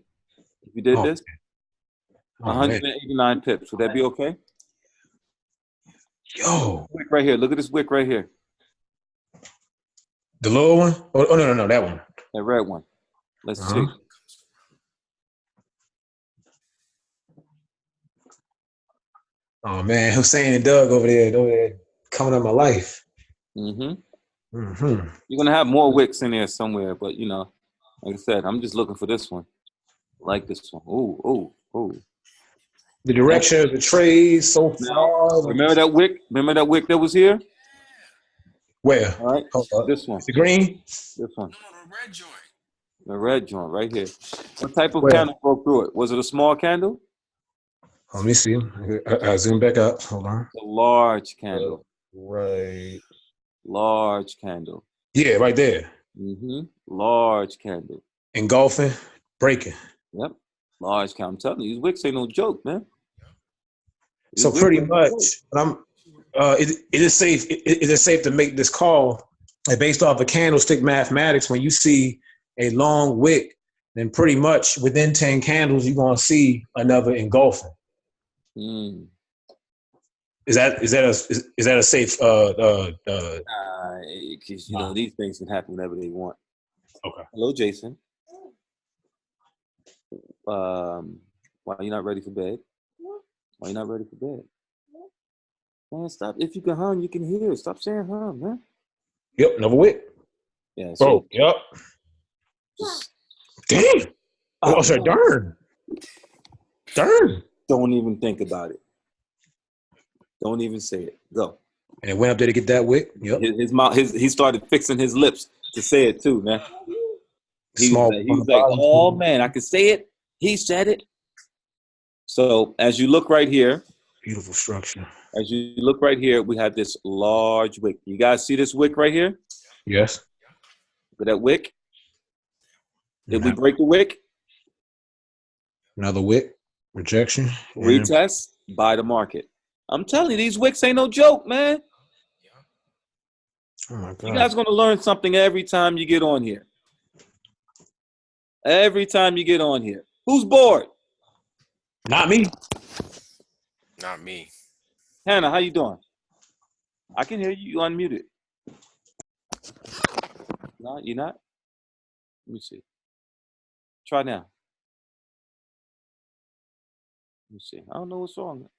if you did this? 189 pips. Would that be okay? Yo. Wick right here. Look at this wick right here. The lower one? Oh no, that one. That red one. Let's see. Oh man, Hussein and Doug over there coming up my life. Mm-hmm. You're gonna have more wicks in there somewhere, but like I said, I'm just looking for this one. I like this one. Ooh. The direction of the trade so far. Remember that wick? Remember that wick that was here? Where? All right. This one. The green? This one. No, the red joint. The red joint right here. What type of candle broke through it? Was it a small candle? Let me see. I zoom back up. Hold on. A large candle. Right. Large candle. Yeah, right there. Mm-hmm. Large candle. Engulfing, breaking. Yep. Large candle. I'm telling you, these wicks ain't no joke, man. So pretty much, it is safe. It is safe to make this call based off of candlestick mathematics. When you see a long wick, then pretty much within 10 candles, you're gonna see another engulfing. Is that a safe? Because these things can happen whenever they want. Okay. Hello, Jason. Why are you not ready for bed? Why are you not ready for bed? Man, stop. If you can hum, you can hear. Stop saying hum, man. Yep, another wick. Yeah. Bro, yep. Damn. Oh, sorry, darn. Don't even think about it. Don't even say it. Go. And it went up there to get that wick. Yep. His mouth. He started fixing his lips to say it too, man. He's like, oh man, I can say it. He said it. So as you look right here, beautiful structure. As you look right here, we have this large wick. You guys see this wick right here? Yes. Look at that wick. Did we break the wick? Another wick. Rejection. Retest. Buy the market. I'm telling you, these wicks ain't no joke, man. Oh my God. You guys are going to learn something every time you get on here. Every time you get on here. Who's bored? Not me. Not me. Hannah, how you doing? I can hear you. You unmuted. No, you're not? Let me see. Try now. Let me see. I don't know what's wrong.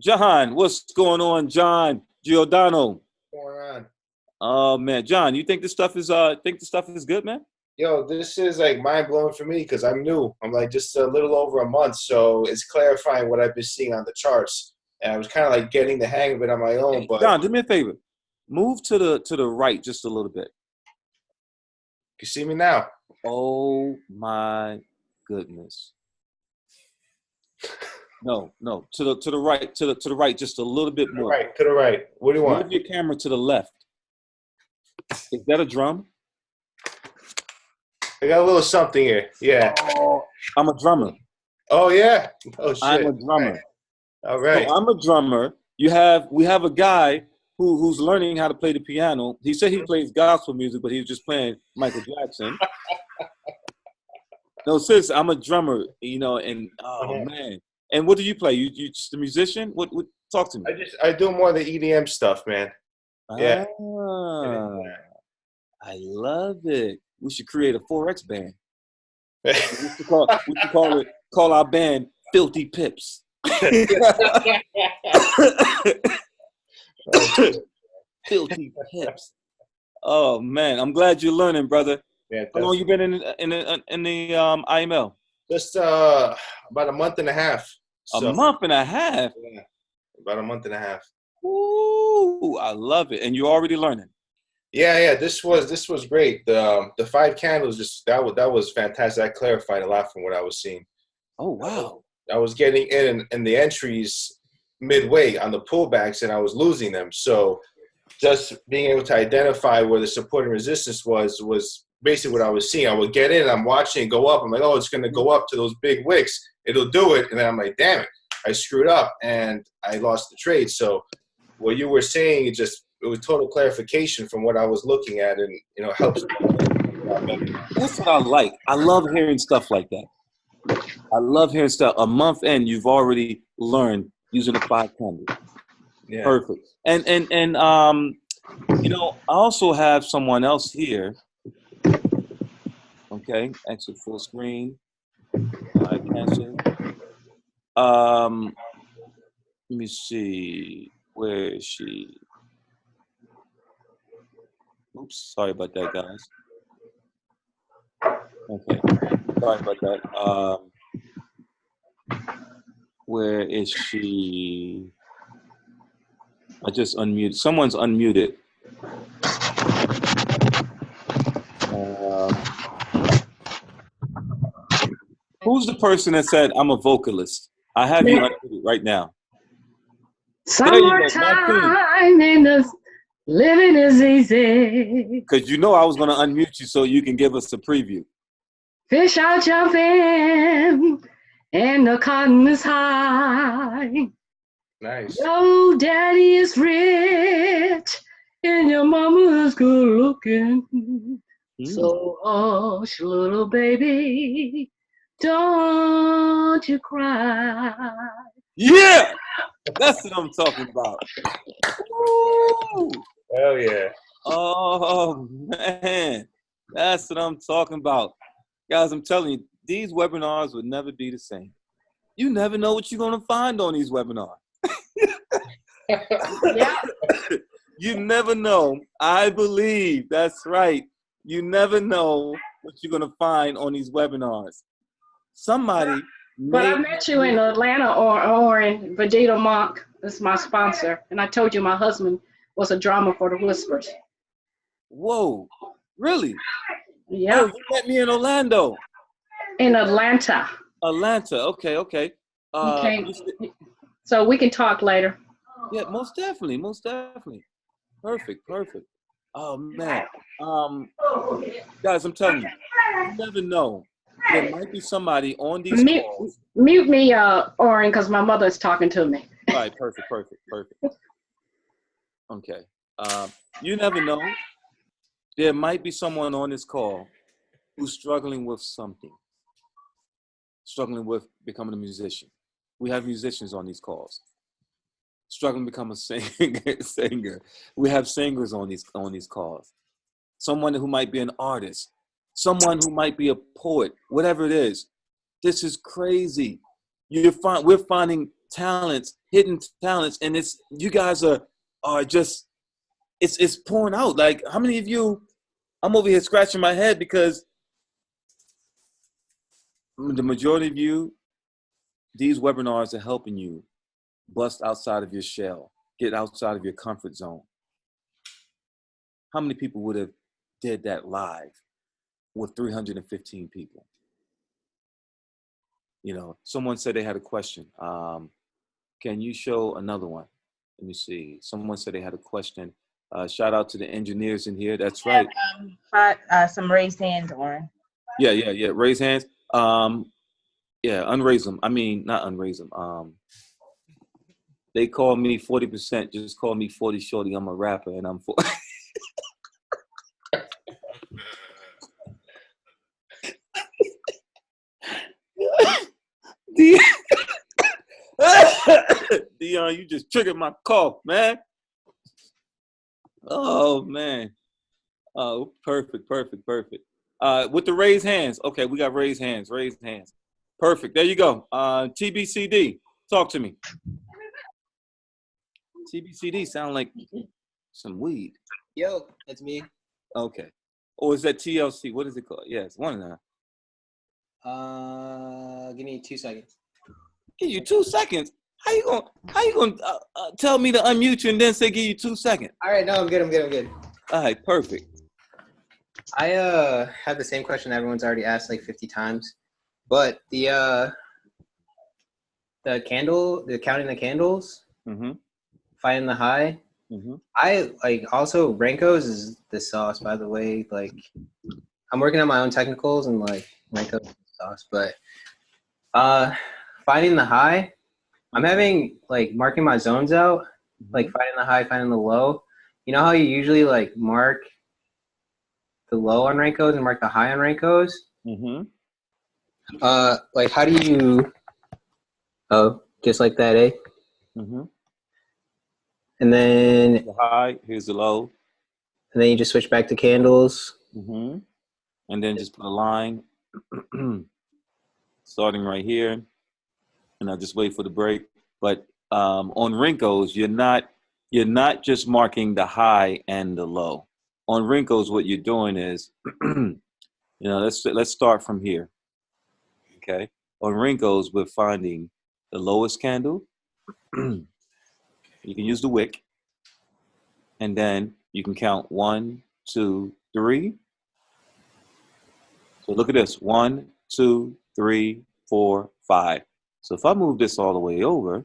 John, what's going on, John Giordano? What's going on? Oh man, John, you think this stuff is good, man? Yo, this is like mind blowing for me because I'm new. I'm like just a little over a month, so it's clarifying what I've been seeing on the charts. And I was kind of like getting the hang of it on my own. Hey, but John, do me a favor. Move to the right just a little bit. You see me now? Oh my goodness. No, to the right, just a little bit more. To the right. What do you want? Move your camera to the left. Is that a drum? I got a little something here. Yeah. Oh, I'm a drummer. Oh yeah. Oh shit. I'm a drummer. All right. So I'm a drummer. We have a guy who's learning how to play the piano. He said he plays gospel music, but he was just playing Michael Jackson. No, sis, I'm a drummer, and man. And what do you play? You just a musician? What talk to me. I do more of the EDM stuff, man. Yeah. I love it. We should create a 4X band. We should call our band PhilthyPips. Filthy Pips. Oh man, I'm glad you're learning, brother. Yeah, how long you been in the IML? Just about a month and a half. A month and a half. Yeah, about a month and a half. Ooh, I love it. And you're already learning. Yeah. This was great. The 5 candles that was fantastic. That clarified a lot from what I was seeing. Oh wow. I was getting in the entries midway on the pullbacks, and I was losing them. So just being able to identify where the support and resistance was basically what I was seeing. I would get in, I'm watching it go up. I'm like, oh, it's going to go up to those big wicks. It'll do it. And then I'm like, damn it, I screwed up and I lost the trade. So what you were saying, it was total clarification from what I was looking at, and helps. That's what I like. I love hearing stuff like that. I love hearing stuff. A month in, you've already learned using the 5 candles. Yeah. Perfect. And I also have someone else here. Okay, exit full screen. Cancel. Let me see. Where is she? Oops, sorry about that, guys. Okay, sorry about that. Where is she? I just unmuted. Someone's unmuted. Who's the person that said, I'm a vocalist? I have you unmuted right now. Summertime in the living is easy. Because I was going to unmute you so you can give us a preview. Fish are jumping and the cotton is high. Nice. Your daddy is rich and your mama is good looking. So hush, little baby, don't you cry. Yeah, that's what I'm talking about. Woo! Hell yeah. Oh man, that's what I'm talking about. Guys, I'm telling you, these webinars would never be the same. You never know what you're going to find on these webinars. Yeah. You never know. I believe that's right. You never know what you're going to find on these webinars. Somebody. But I met you in Atlanta, Oran. Vegeta Monk is my sponsor. And I told you my husband was a drummer for the Whispers. Whoa. Really? Yeah. Oh, you met me in Orlando. In Atlanta. Atlanta. Okay. So we can talk later. Yeah, most definitely. Perfect. Oh man. Guys, I'm telling you, you never know. There might be somebody on these calls. Mute me, Oran, because my mother is talking to me. All right, perfect. Okay. You never know. There might be someone on this call who's struggling with something, struggling with becoming a musician. We have musicians on these calls. Struggling to become a singer. We have singers on these calls. Someone who might be an artist, someone who might be a poet, whatever it is. This is crazy. We're finding talents, hidden talents, and you guys are just it's pouring out. Like, how many of you? I'm over here scratching my head because the majority of you, these webinars are helping you bust outside of your shell, get outside of your comfort zone. How many people would have did that live with 315 people? You know, someone said they had a question. Can you show another one? Let me see. Someone said they had a question. Shout out to the engineers in here. That's right. Some raised hands, Oran. Yeah. Raise hands. Yeah, unraise them. I mean, not unraise them. They call me 40%. Just call me 40 Shorty. I'm a rapper, and I'm 40. Dion, you just triggered my cough, man. Oh, man. Oh, perfect. With the raised hands. Okay, we got raised hands. Perfect. There you go. TBCD, talk to me. TBCD sound like some weed. Yo, that's me. Okay. Or is that TLC? What is it called? Yes, one of them. Give me 2 seconds. Give you 2 seconds? How you gonna tell me to unmute you and then say give you 2 seconds? All right, no, I'm good. All right, perfect. I have the same question everyone's already asked like 50 times, but the counting the candles, finding the high. I like also Renko's is the sauce, by the way. Like, I'm working on my own technicals and like Renko's sauce, but finding the high, I'm having like marking my zones out, like finding the high, finding the low. You know how you usually like mark the low on Renko's and mark the high on Renko's? Like how do you? Oh, just like that, eh? And then the high, here's the low. And then you just switch back to candles. And then just put a line starting right here. And I'll just wait for the break. But on Renko's, you're not just marking the high and the low. On Renko's, what you're doing is, let's start from here. Okay. On Renko's, we're finding the lowest candle. You can use the wick. And then you can count 1, 2, 3. So look at this. 1, 2, 3, 4, 5. So if I move this all the way over,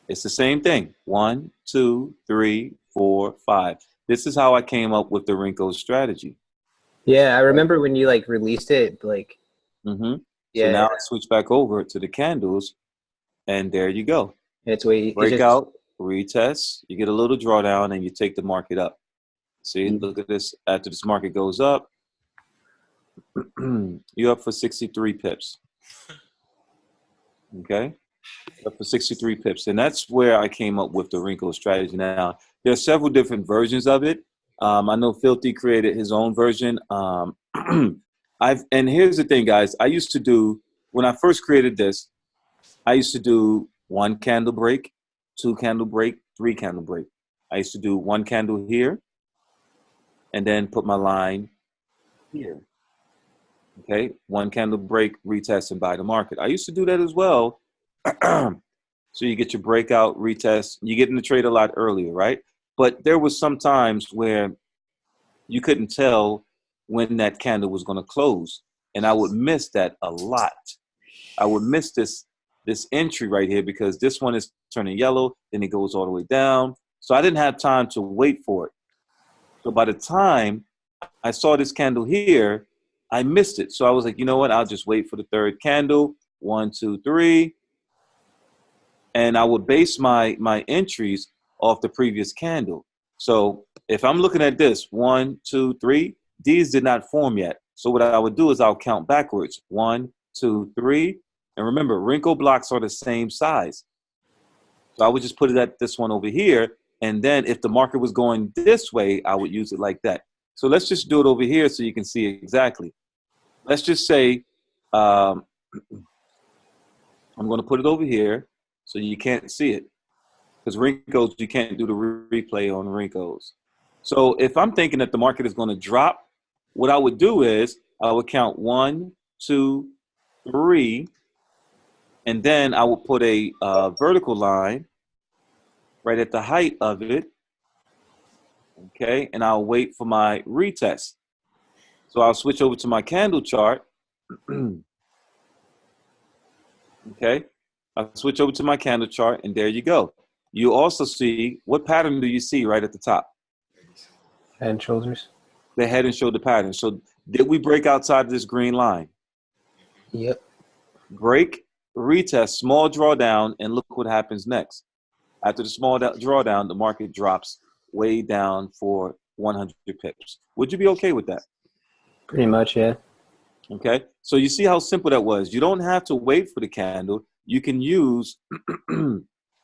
it's the same thing. 1, 2, 3, 4, 5. This is how I came up with the Renko's strategy. Yeah, I remember when you like released it, like. So now I switch back over to the candles, and there you go. Breakout, retest. You get a little drawdown, and you take the market up. See, look at this. After this market goes up, you're up for 63 pips. Okay, up for 63 pips, and that's where I came up with the Renko's strategy. Now, there are several different versions of it. I know Filthy created his own version. And here's the thing, guys. I used to do, when I first created this, I used to do 1 candle break, 2 candle break, 3 candle break. I used to do 1 candle here, and then put my line here. Okay, 1 candle break, retest, and buy the market. I used to do that as well. So you get your breakout, retest. You get in the trade a lot earlier, right? But there was some times where you couldn't tell when that candle was going to close, and I would miss that a lot. I would miss this entry right here because this one is turning yellow, then it goes all the way down. So I didn't have time to wait for it. So by the time I saw this candle here, I missed it. So I was like, you know what? I'll just wait for the 3rd candle. 1, 2, 3. And I would base my entries off the previous candle. So if I'm looking at this, 1, 2, 3, these did not form yet. So what I would do is I'll count backwards. 1, 2, 3. And remember, wrinkle blocks are the same size. So I would just put it at this one over here. And then if the market was going this way, I would use it like that. So let's just do it over here so you can see exactly. Let's just say, I'm going to put it over here so you can't see it. Because wrinkles, you can't do the replay on wrinkles. So if I'm thinking that the market is going to drop, what I would do is I would count 1, 2, 3, and then I will put a vertical line right at the height of it, okay? And I'll wait for my retest. So I'll switch over to my candle chart, okay? I'll switch over to my candle chart, and there you go. You also see, what pattern do you see right at the top? Head and shoulders. The head and shoulder pattern. So did we break outside this green line? Yep. Break, retest, small drawdown, and look what happens next. After the small drawdown, the market drops way down for 100 pips. Would you be okay with that? Pretty much, yeah. Okay. So you see how simple that was. You don't have to wait for the candle. You can use,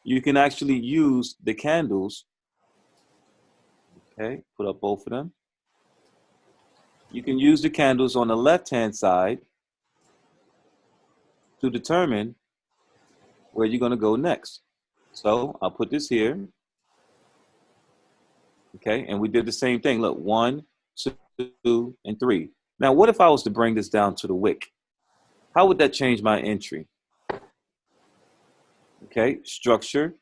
you can actually use the candles. Okay. Put up both of them. You can use the candles on the left-hand side to determine where you're going to go next. So I'll put this here. Okay, and we did the same thing. Look, 1, 2, and 3. Now, what if I was to bring this down to the wick? How would that change my entry? Okay, structure,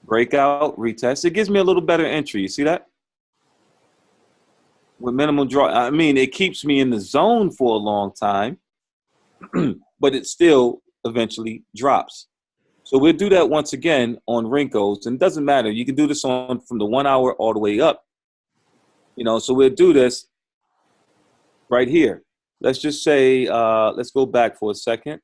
breakout, retest. It gives me a little better entry. You see that? With minimum draw. I mean, it keeps me in the zone for a long time, but it still eventually drops. So we'll do that once again on wrinkles, and it doesn't matter. You can do this on from the 1 hour all the way up. You know, so we'll do this right here. Let's just say, let's go back for a second.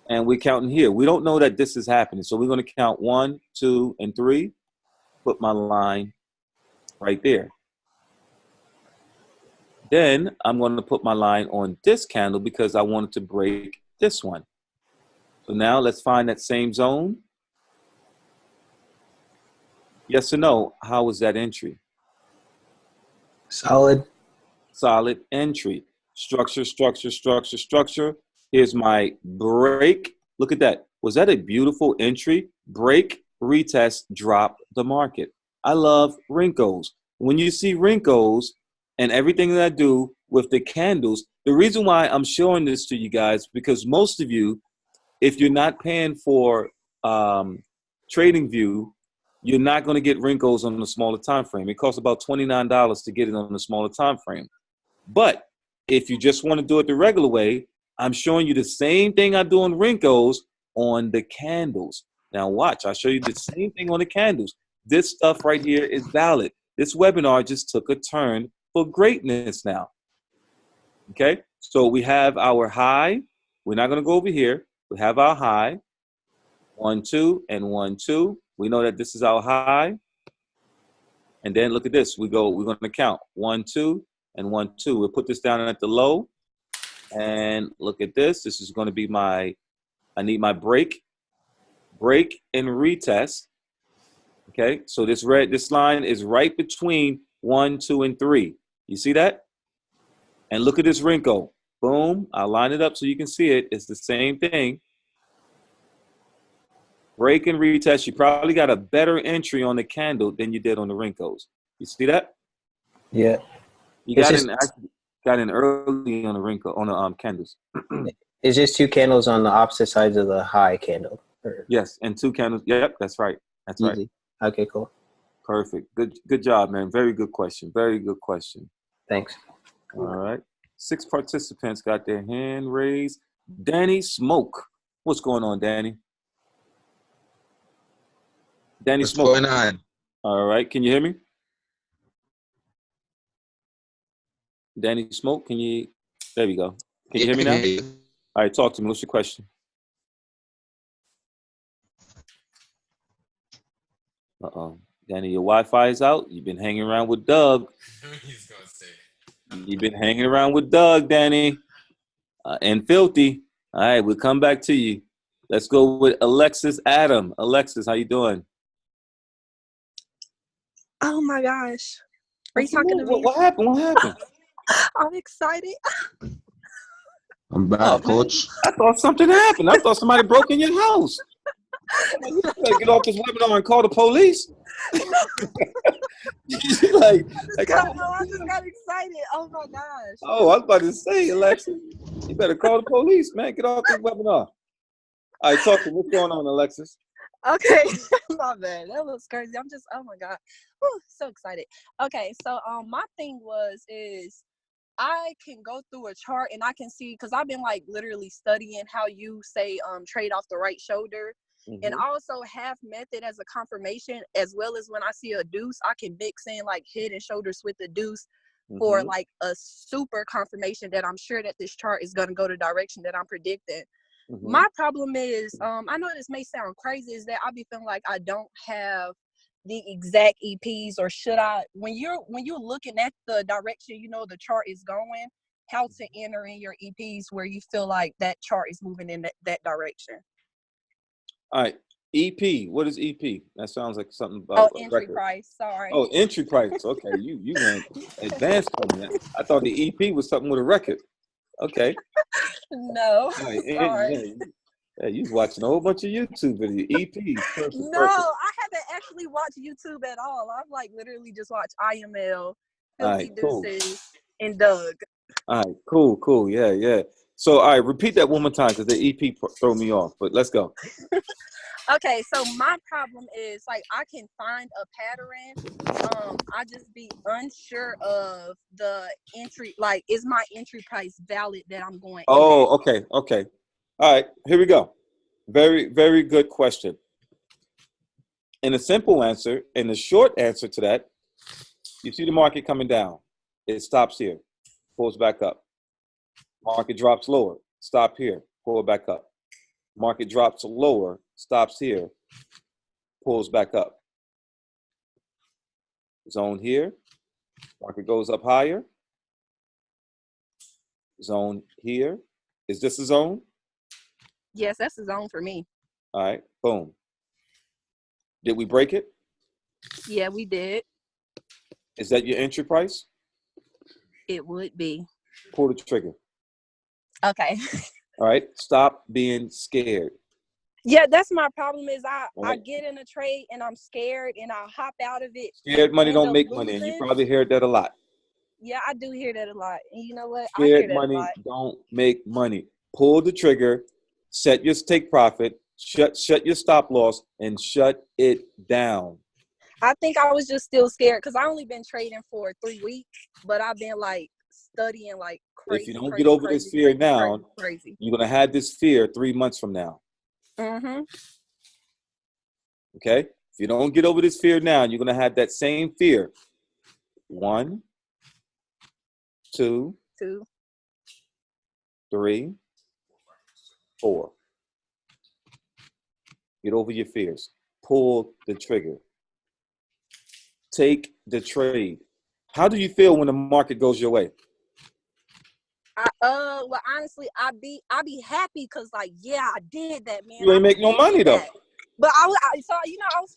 And we're counting here. We don't know that this is happening. So we're going to count 1, 2, and 3. Put my line right there. Then I'm going to put my line on this candle because I wanted to break this one. So now let's find that same zone. Yes or no? How was that entry? Solid. Solid entry. Structure, structure, structure, structure. Here's my break. Look at that. Was that a beautiful entry? Break, retest, drop the market. I love wrinkles. When you see wrinkles and everything that I do with the candles, the reason why I'm showing this to you guys, because most of you, if you're not paying for TradingView, you're not going to get wrinkles on the smaller time frame. It costs about $29 to get it on the smaller time frame. But if you just want to do it the regular way, I'm showing you the same thing I do on wrinkles on the candles. Now watch, I'll show you the same thing on the candles. This stuff right here is valid. This webinar just took a turn for greatness now. Okay, so we have our high. We're not going to go over here. We have our high. 1, 2, and 1, 2. We know that this is our high. And then look at this. We're going to count 1, 2, and 1, 2. We'll put this down at the low. And look at this. This is going to be my, I need my break and retest. Okay, so this line is right between 1, 2, and 3. You see that? And look at this wrinkle. Boom. I'll line it up so you can see it. It's the same thing. Break and retest. You probably got a better entry on the candle than you did on the wrinkles. You see that? Yeah. You got in early on the wrinkle on the candles. It's just 2 candles on the opposite sides of the high candle. Yes, and 2 candles. Yep, that's right. That's Easy. right. Okay, cool. Perfect. Good job, man. Very good question. Very good question. Thanks. All right. 6 participants got their hand raised. Danny Smoke. What's going on, Danny? Danny Smoke. What's going on? All right. Can you hear me? Danny Smoke, can you? There we go. Can you hear me now? All right, talk to me. What's your question? Uh-oh. Danny, your Wi-Fi is out. You've been hanging around with Doug. He's gonna say. You've been hanging around with Doug, Danny, and Filthy. All right, we'll come back to you. Let's go with Alexis Adam. Alexis, how you doing? Oh my gosh. Are you talking to me? What happened? What happened? I'm excited. I'm back, coach. I thought something happened. I thought somebody broke in your house. You better get off this webinar and call the police. like, I just got excited. Oh my gosh. Oh, I was about to say, Alexis, you better call the police, man. Get off this webinar. All right, talk to me. What's going on, Alexis? Okay, my bad. That was crazy. I'm just, oh my God. Whew, so excited. Okay, so my thing is I can go through a chart and I can see, because I've been like literally studying how you say trade off the right shoulder. And also have method as a confirmation, as well as when I see a deuce, I can mix in like head and shoulders with the deuce for like a super confirmation that I'm sure that this chart is going to go the direction that I'm predicting. My problem is, I know this may sound crazy, is that I be feeling like I don't have the exact EPs, or should I, when you're looking at the direction, you know, the chart is going, how to enter in your EPs where you feel like that chart is moving in that direction. All right, EP. What is EP? That sounds like something about entry price. Sorry. Oh, entry price. Okay, you went advanced on that. I thought the EP was something with a record. Okay. No. Right. Sorry. Yeah, you was watching a whole bunch of YouTube videos. EP. Perfect. I haven't actually watched YouTube at all. I've like literally just watched IML, Filthy Deuces, and Doug. All right, cool. Yeah. So, all right, repeat that one more time because the EP throw me off. But let's go. Okay, so my problem is like I can find a pattern. I just be unsure of the entry. Like, is my entry price valid that I'm going? Oh, okay. All right, here we go. Very, very good question. And a simple answer, and the short answer to that, you see the market coming down. It stops here, pulls back up. Market drops lower, stop here, pull it back up. Market drops lower, stops here, pulls back up. Zone here, market goes up higher. Zone here. Is this a zone? Yes, that's a zone for me. All right, boom. Did we break it? Yeah, we did. Is that your entry price? It would be. Pull the trigger. Okay. All right, stop being scared. Yeah, that's my problem is I get in a trade and I'm scared and I hop out of it. Scared money don't make money, and you probably heard that a lot. Yeah, I do hear that a lot. And you know what? Scared money don't make money. Pull the trigger, set your take profit, shut your stop loss, and shut it down. I think I was just still scared because I only been trading for 3 weeks, but I've been like studying like crazy. If you don't get over this fear now, you're gonna have this fear 3 months from now. Okay? If you don't get over this fear now, you're gonna have that same fear. 1, 2, 3, 4. Get over your fears. Pull the trigger. Take the trade. How do you feel when the market goes your way? Well, honestly, I be happy because like, yeah, I did that, man. You ain't make no money though. But I was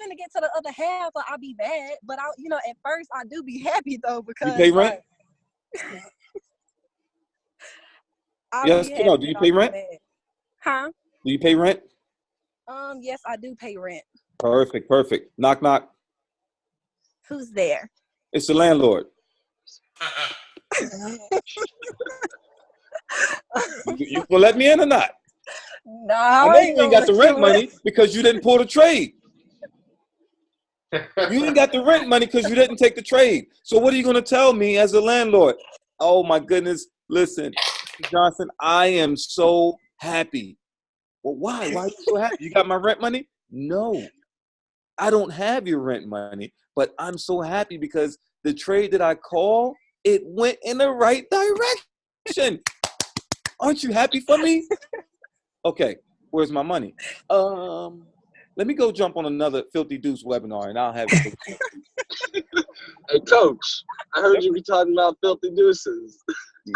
finna get to the other half, but I'll be mad. But at first I do be happy though because you pay rent. Yes, no. Do you pay rent? Huh? Do you pay rent? Yes, I do pay rent. Perfect. Knock, knock. Who's there? It's the landlord. You gonna let me in or not? No, I know you ain't got the rent money because you didn't pull the trade. You ain't got the rent money because you didn't take the trade. So what are you gonna tell me as a landlord? Oh my goodness! Listen, Johnson, I am so happy. Well, why? Why are you so happy? You got my rent money? No, I don't have your rent money, but I'm so happy because the trade that I call, it went in the right direction. Aren't you happy for me? Okay, where's my money? Let me go jump on another Filthy Deuce webinar and I'll have it. Hey, Coach, I heard you be talking about filthy deuces.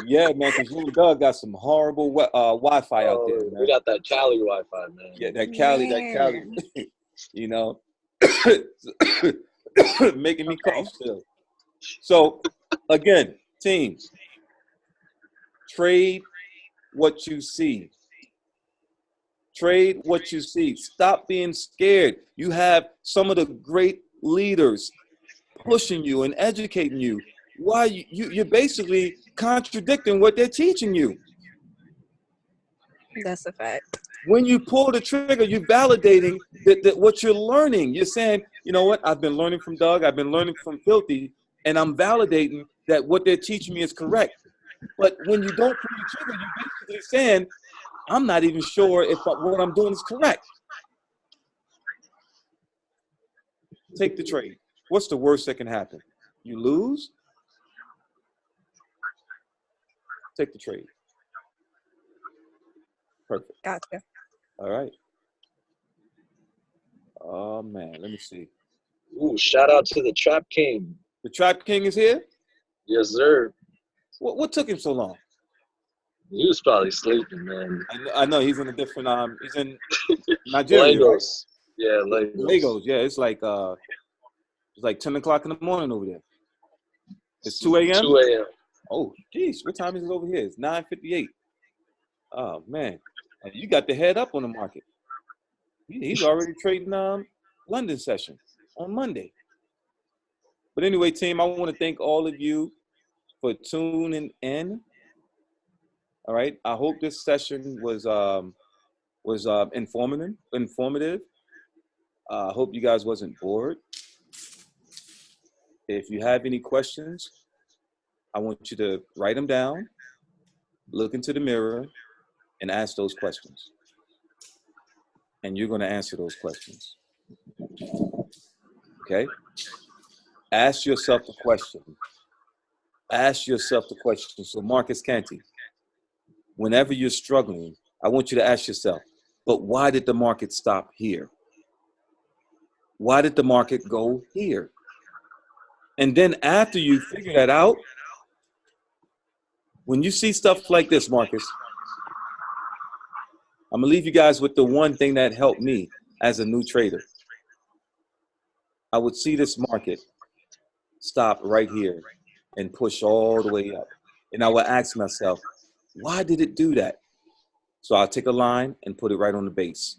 Yeah, man, because you and Doug got some horrible Wi-Fi out there, man. We got that Cali Wi-Fi, man. Yeah, that Cali, you know, making me cough still. So, again, team, trade what you see. Trade what you see. Stop being scared. You have some of the great leaders pushing you and educating you. Why you're basically contradicting what they're teaching you. That's a fact. When you pull the trigger, you're validating that what you're learning. You're saying, you know what, I've been learning from Doug, I've been learning from Filthy, and I'm validating that what they're teaching me is correct. But when you don't pull the trigger, you're basically saying, I'm not even sure if what I'm doing is correct. Take the trade. What's the worst that can happen? You lose? Take the trade. Perfect. Gotcha. All right. Oh, man. Let me see. Ooh, shout out to the Trap King. The Trap King is here? Yes, sir. What took him so long? He was probably sleeping, man. I know. He's in a different, he's in Nigeria, Lagos. right? Yeah, Lagos. Lagos, yeah. It's like 10 o'clock in the morning over there. It's 2 a.m.? 2 a.m. Oh, geez. What time is it over here? It's 9:58. Oh, man. You got the head up on the market. He's already trading London session on Monday. But anyway, team, I want to thank all of you for tuning in. All right. I hope this session was informative. I hope you guys wasn't bored. If you have any questions, I want you to write them down, look into the mirror, and ask those questions. And you're going to answer those questions. Okay? Ask yourself the question. Ask yourself the question. So Marcus Canty, whenever you're struggling, I want you to ask yourself, but why did the market stop here? Why did the market go here? And then after you figure that out, when you see stuff like this, Marcus, I'm gonna leave you guys with the one thing that helped me as a new trader. I would see this market stop right here and push all the way up. And I would ask myself, why did it do that? So I'll take a line and put it right on the base.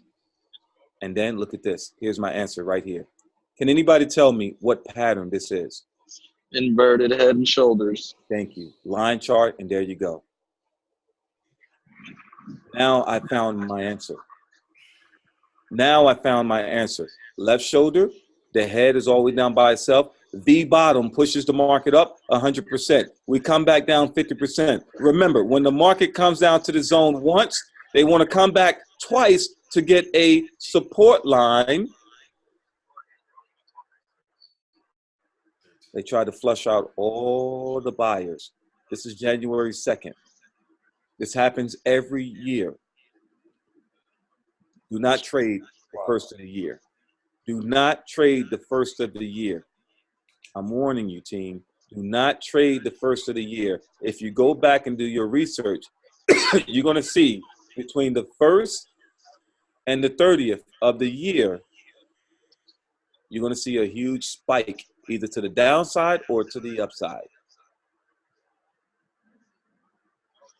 And then look at this. Here's my answer right here. Can anybody tell me what pattern this is? Inverted head and shoulders. Thank you. Line chart, and there you go. Now I found my answer. Now I found my answer. Left shoulder, the head is always down by itself. V bottom pushes the market up 100%. We come back down 50%. Remember, when the market comes down to the zone once, they want to come back twice to get a support line. They try to flush out all the buyers. This is January 2nd. This happens every year. Do not trade the first of the year. Do not trade the first of the year. I'm warning you, team. Do not trade the first of the year. If you go back and do your research, you're going to see between the 1st and the 30th of the year, you're going to see a huge spike either to the downside or to the upside.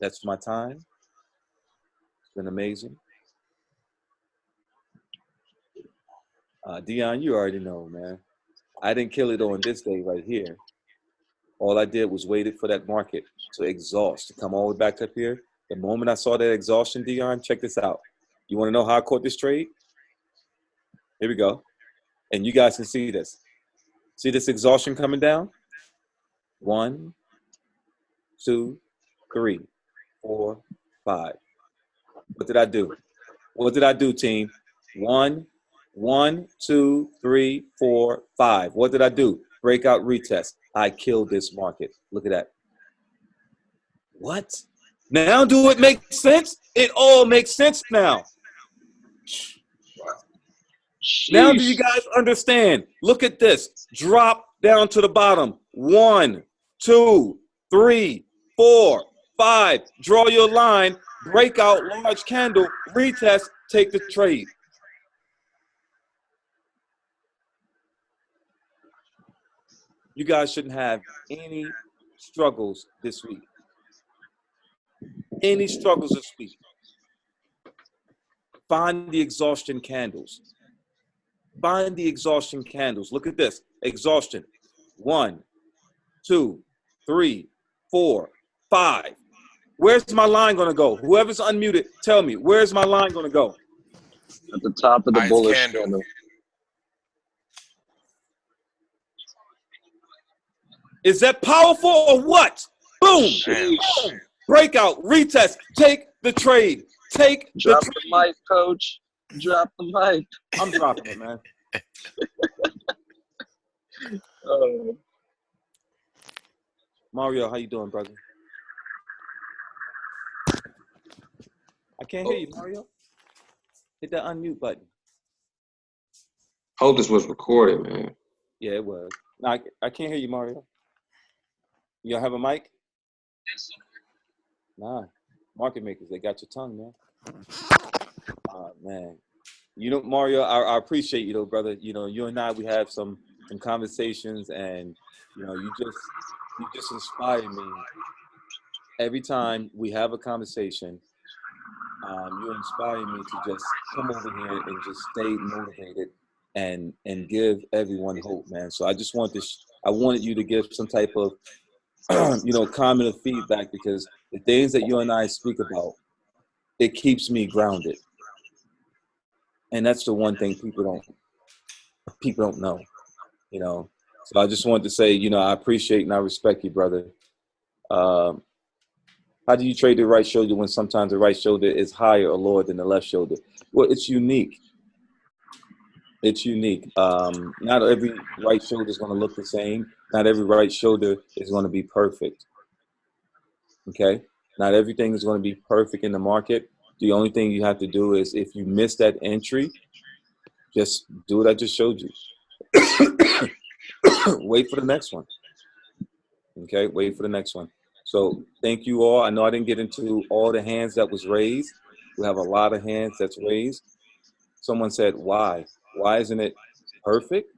That's my time. It's been amazing. Dion, you already know, man. I didn't kill it on this day right here. All I did was waited for that market to exhaust, to come all the way back up here. The moment I saw that exhaustion, Dion, check this out. You want to know how I caught this trade? Here we go. And you guys can see this. See this exhaustion coming down? 1, 2, 3, 4, 5. What did I do? What did I do, team? 1, 2, 3, 4, 5. What did I do? Breakout retest. I killed this market. Look at that. What? Now do it make sense? It all makes sense now. Now do you guys understand? Look at this. Drop down to the bottom. 1, 2, 3, 4, 5. Draw your line, break out large candle, retest, take the trade. You guys shouldn't have any struggles this week. Any struggles this week. Find the exhaustion candles. Find the exhaustion candles. Look at this. Exhaustion. 1, 2, 3, 4, 5. Where's my line going to go? Whoever's unmuted, tell me. Where's my line going to go? At the top of the bullish candle. Is that powerful or what? Boom. Boom. Breakout. Retest. Take the trade. Take Drop the the mic, coach. Drop the mic. I'm dropping it, man. Mario, how you doing, brother? I can't hear you, Mario. Hit that unmute button. Hope this was recorded, man. Yeah, it was. No, I can't hear you, Mario. You don't have a mic? Nah. Market makers, they got your tongue, man. Oh, man. You know, Mario, I appreciate you, though, brother. You know, you and I, we have some conversations, and, you know, you just inspire me. Every time we have a conversation, you inspire me to just come over here and just stay motivated and give everyone hope, man. So I just I wanted you to give some type of, you know, comment or feedback, because the things that you and I speak about, it keeps me grounded. And that's the one thing people don't know, you know. So I just wanted to say, you know, I appreciate and I respect you, brother. How do you trade the right shoulder when sometimes the right shoulder is higher or lower than the left shoulder? Well, it's unique. It's unique. Not every right shoulder is going to look the same. Not every right shoulder is going to be perfect. Okay? Not everything is going to be perfect in the market. The only thing you have to do is, if you miss that entry, just do what I just showed you. Wait for the next one. Okay? Wait for the next one. So thank you all. I know I didn't get into all the hands that was raised. We have a lot of hands that's raised. Someone said, why? Why isn't it perfect?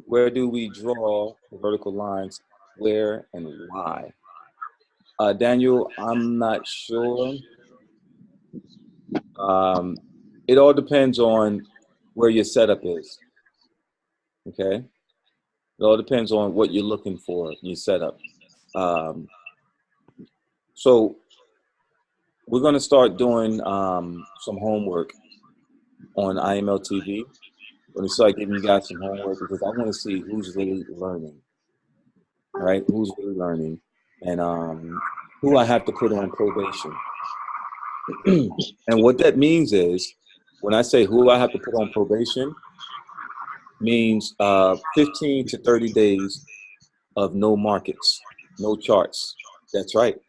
Where do we draw the vertical lines? Where and why? Daniel, I'm not sure. It all depends on where your setup is. Okay? It all depends on what you're looking for in your setup. So we're going to start doing some homework on IML TV. We're going to start giving you guys some homework, because I want to see who's really learning. All right? Who's really learning, and who I have to put on probation. And what that means is, when I say who I have to put on probation, means 15 to 30 days of no markets, no charts. That's right.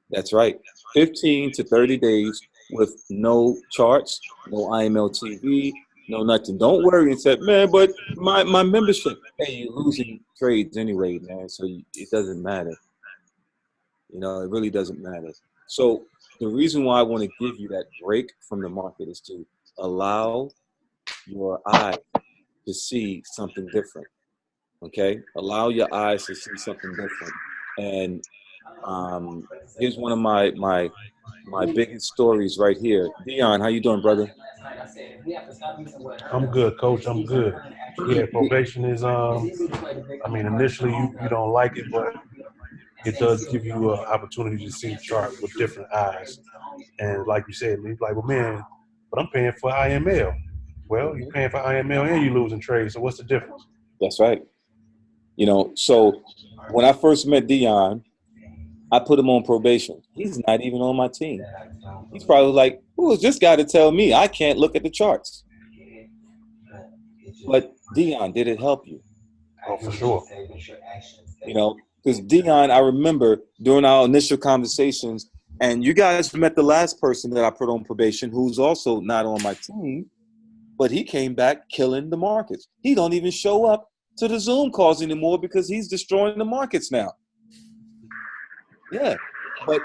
That's right. 15 to 30 days with no charts, no IML TV, no nothing. Don't worry and say, man, but my membership. Hey, you're losing trades anyway, man, so it doesn't matter. You know, it really doesn't matter. So the reason why I want to give you that break from the market is to allow your eye to see something different. Okay? Allow your eyes to see something different. And here's one of my biggest stories right here. Dion, how you doing, brother? I'm good, coach. I'm good. Yeah, probation is, I mean, initially you don't like it, but it does give you an opportunity to see the chart with different eyes. And like you said, you're like, well, man, but I'm paying for IML. Well, you're paying for IML and you're losing trades, so what's the difference? That's right. You know, so when I first met Dion, I put him on probation. He's not even on my team. He's probably like, who is this guy to tell me I can't look at the charts? But Dion, did it help you? Oh, for sure. You know, because Dion, I remember during our initial conversations, and you guys met the last person that I put on probation, who's also not on my team, but he came back killing the markets. He don't even show up to the Zoom calls anymore because he's destroying the markets now. Yeah, but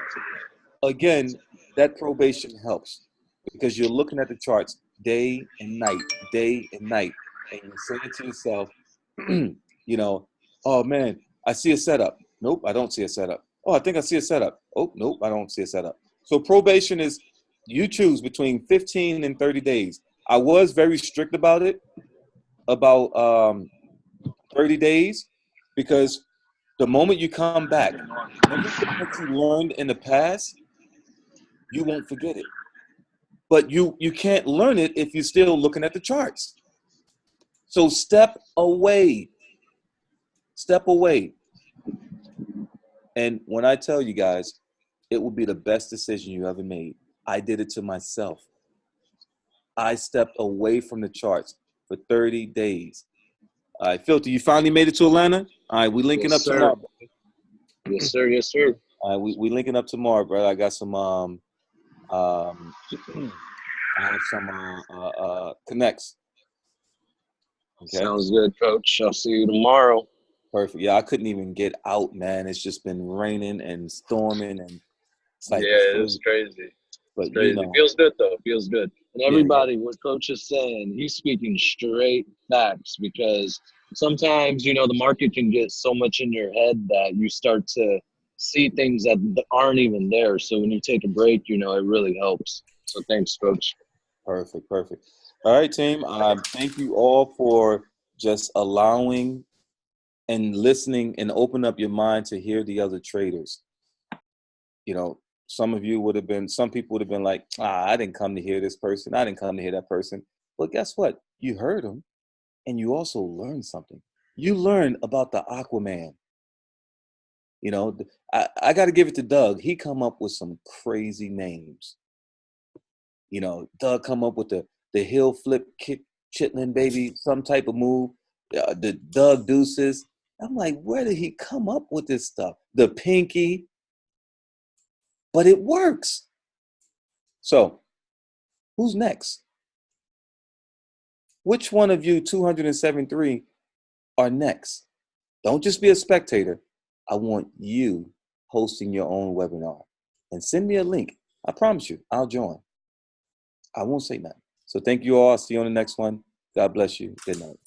again, that probation helps because you're looking at the charts day and night, and you're saying to yourself, you know, oh man, I see a setup. Nope, I don't see a setup. Oh, I think I see a setup. Oh, nope, I don't see a setup. So probation is you choose between 15 and 30 days. I was very strict about it, about 30 days, because the moment you come back, everything that you learned in the past, you won't forget it. But you can't learn it if you're still looking at the charts. So step away. Step away. And when I tell you guys, it will be the best decision you ever made. I did it to myself. I stepped away from the charts for 30 days. All right, Filthy, you finally made it to Atlanta? All right, we linking up tomorrow. Yes, sir. Yes, sir. All right, we linking up tomorrow, bro. I got some I have some connects. Okay. Sounds good, Coach. I'll see you tomorrow. Perfect. Yeah, I couldn't even get out, man. It's just been raining and storming, and it's like Yeah, it's crazy. But It's crazy. you know, Feels good though. Feels good. And Yeah, everybody, what Coach is saying, he's speaking straight facts because sometimes, you know, the market can get so much in your head that you start to see things that aren't even there. So when you take a break, you know, it really helps. So thanks, Coach. Perfect. All right, team. Thank you all for just allowing and listening and open up your mind to hear the other traders. You know, some people would have been like, I didn't come to hear this person. I didn't come to hear that person. But guess what? You heard them, and you also learned something. You learned about the Aquaman. You know, I got to give it to Doug. He come up with some crazy names. You know, Doug come up with the heel flip kick chitlin baby, some type of move. The Doug Deuces. I'm like, where did he come up with this stuff? The pinky. But it works. So, who's next? Which one of you 273 are next? Don't just be a spectator. I want you hosting your own webinar. And send me a link. I promise you, I'll join. I won't say nothing. So thank you all. I'll see you on the next one. God bless you. Good night.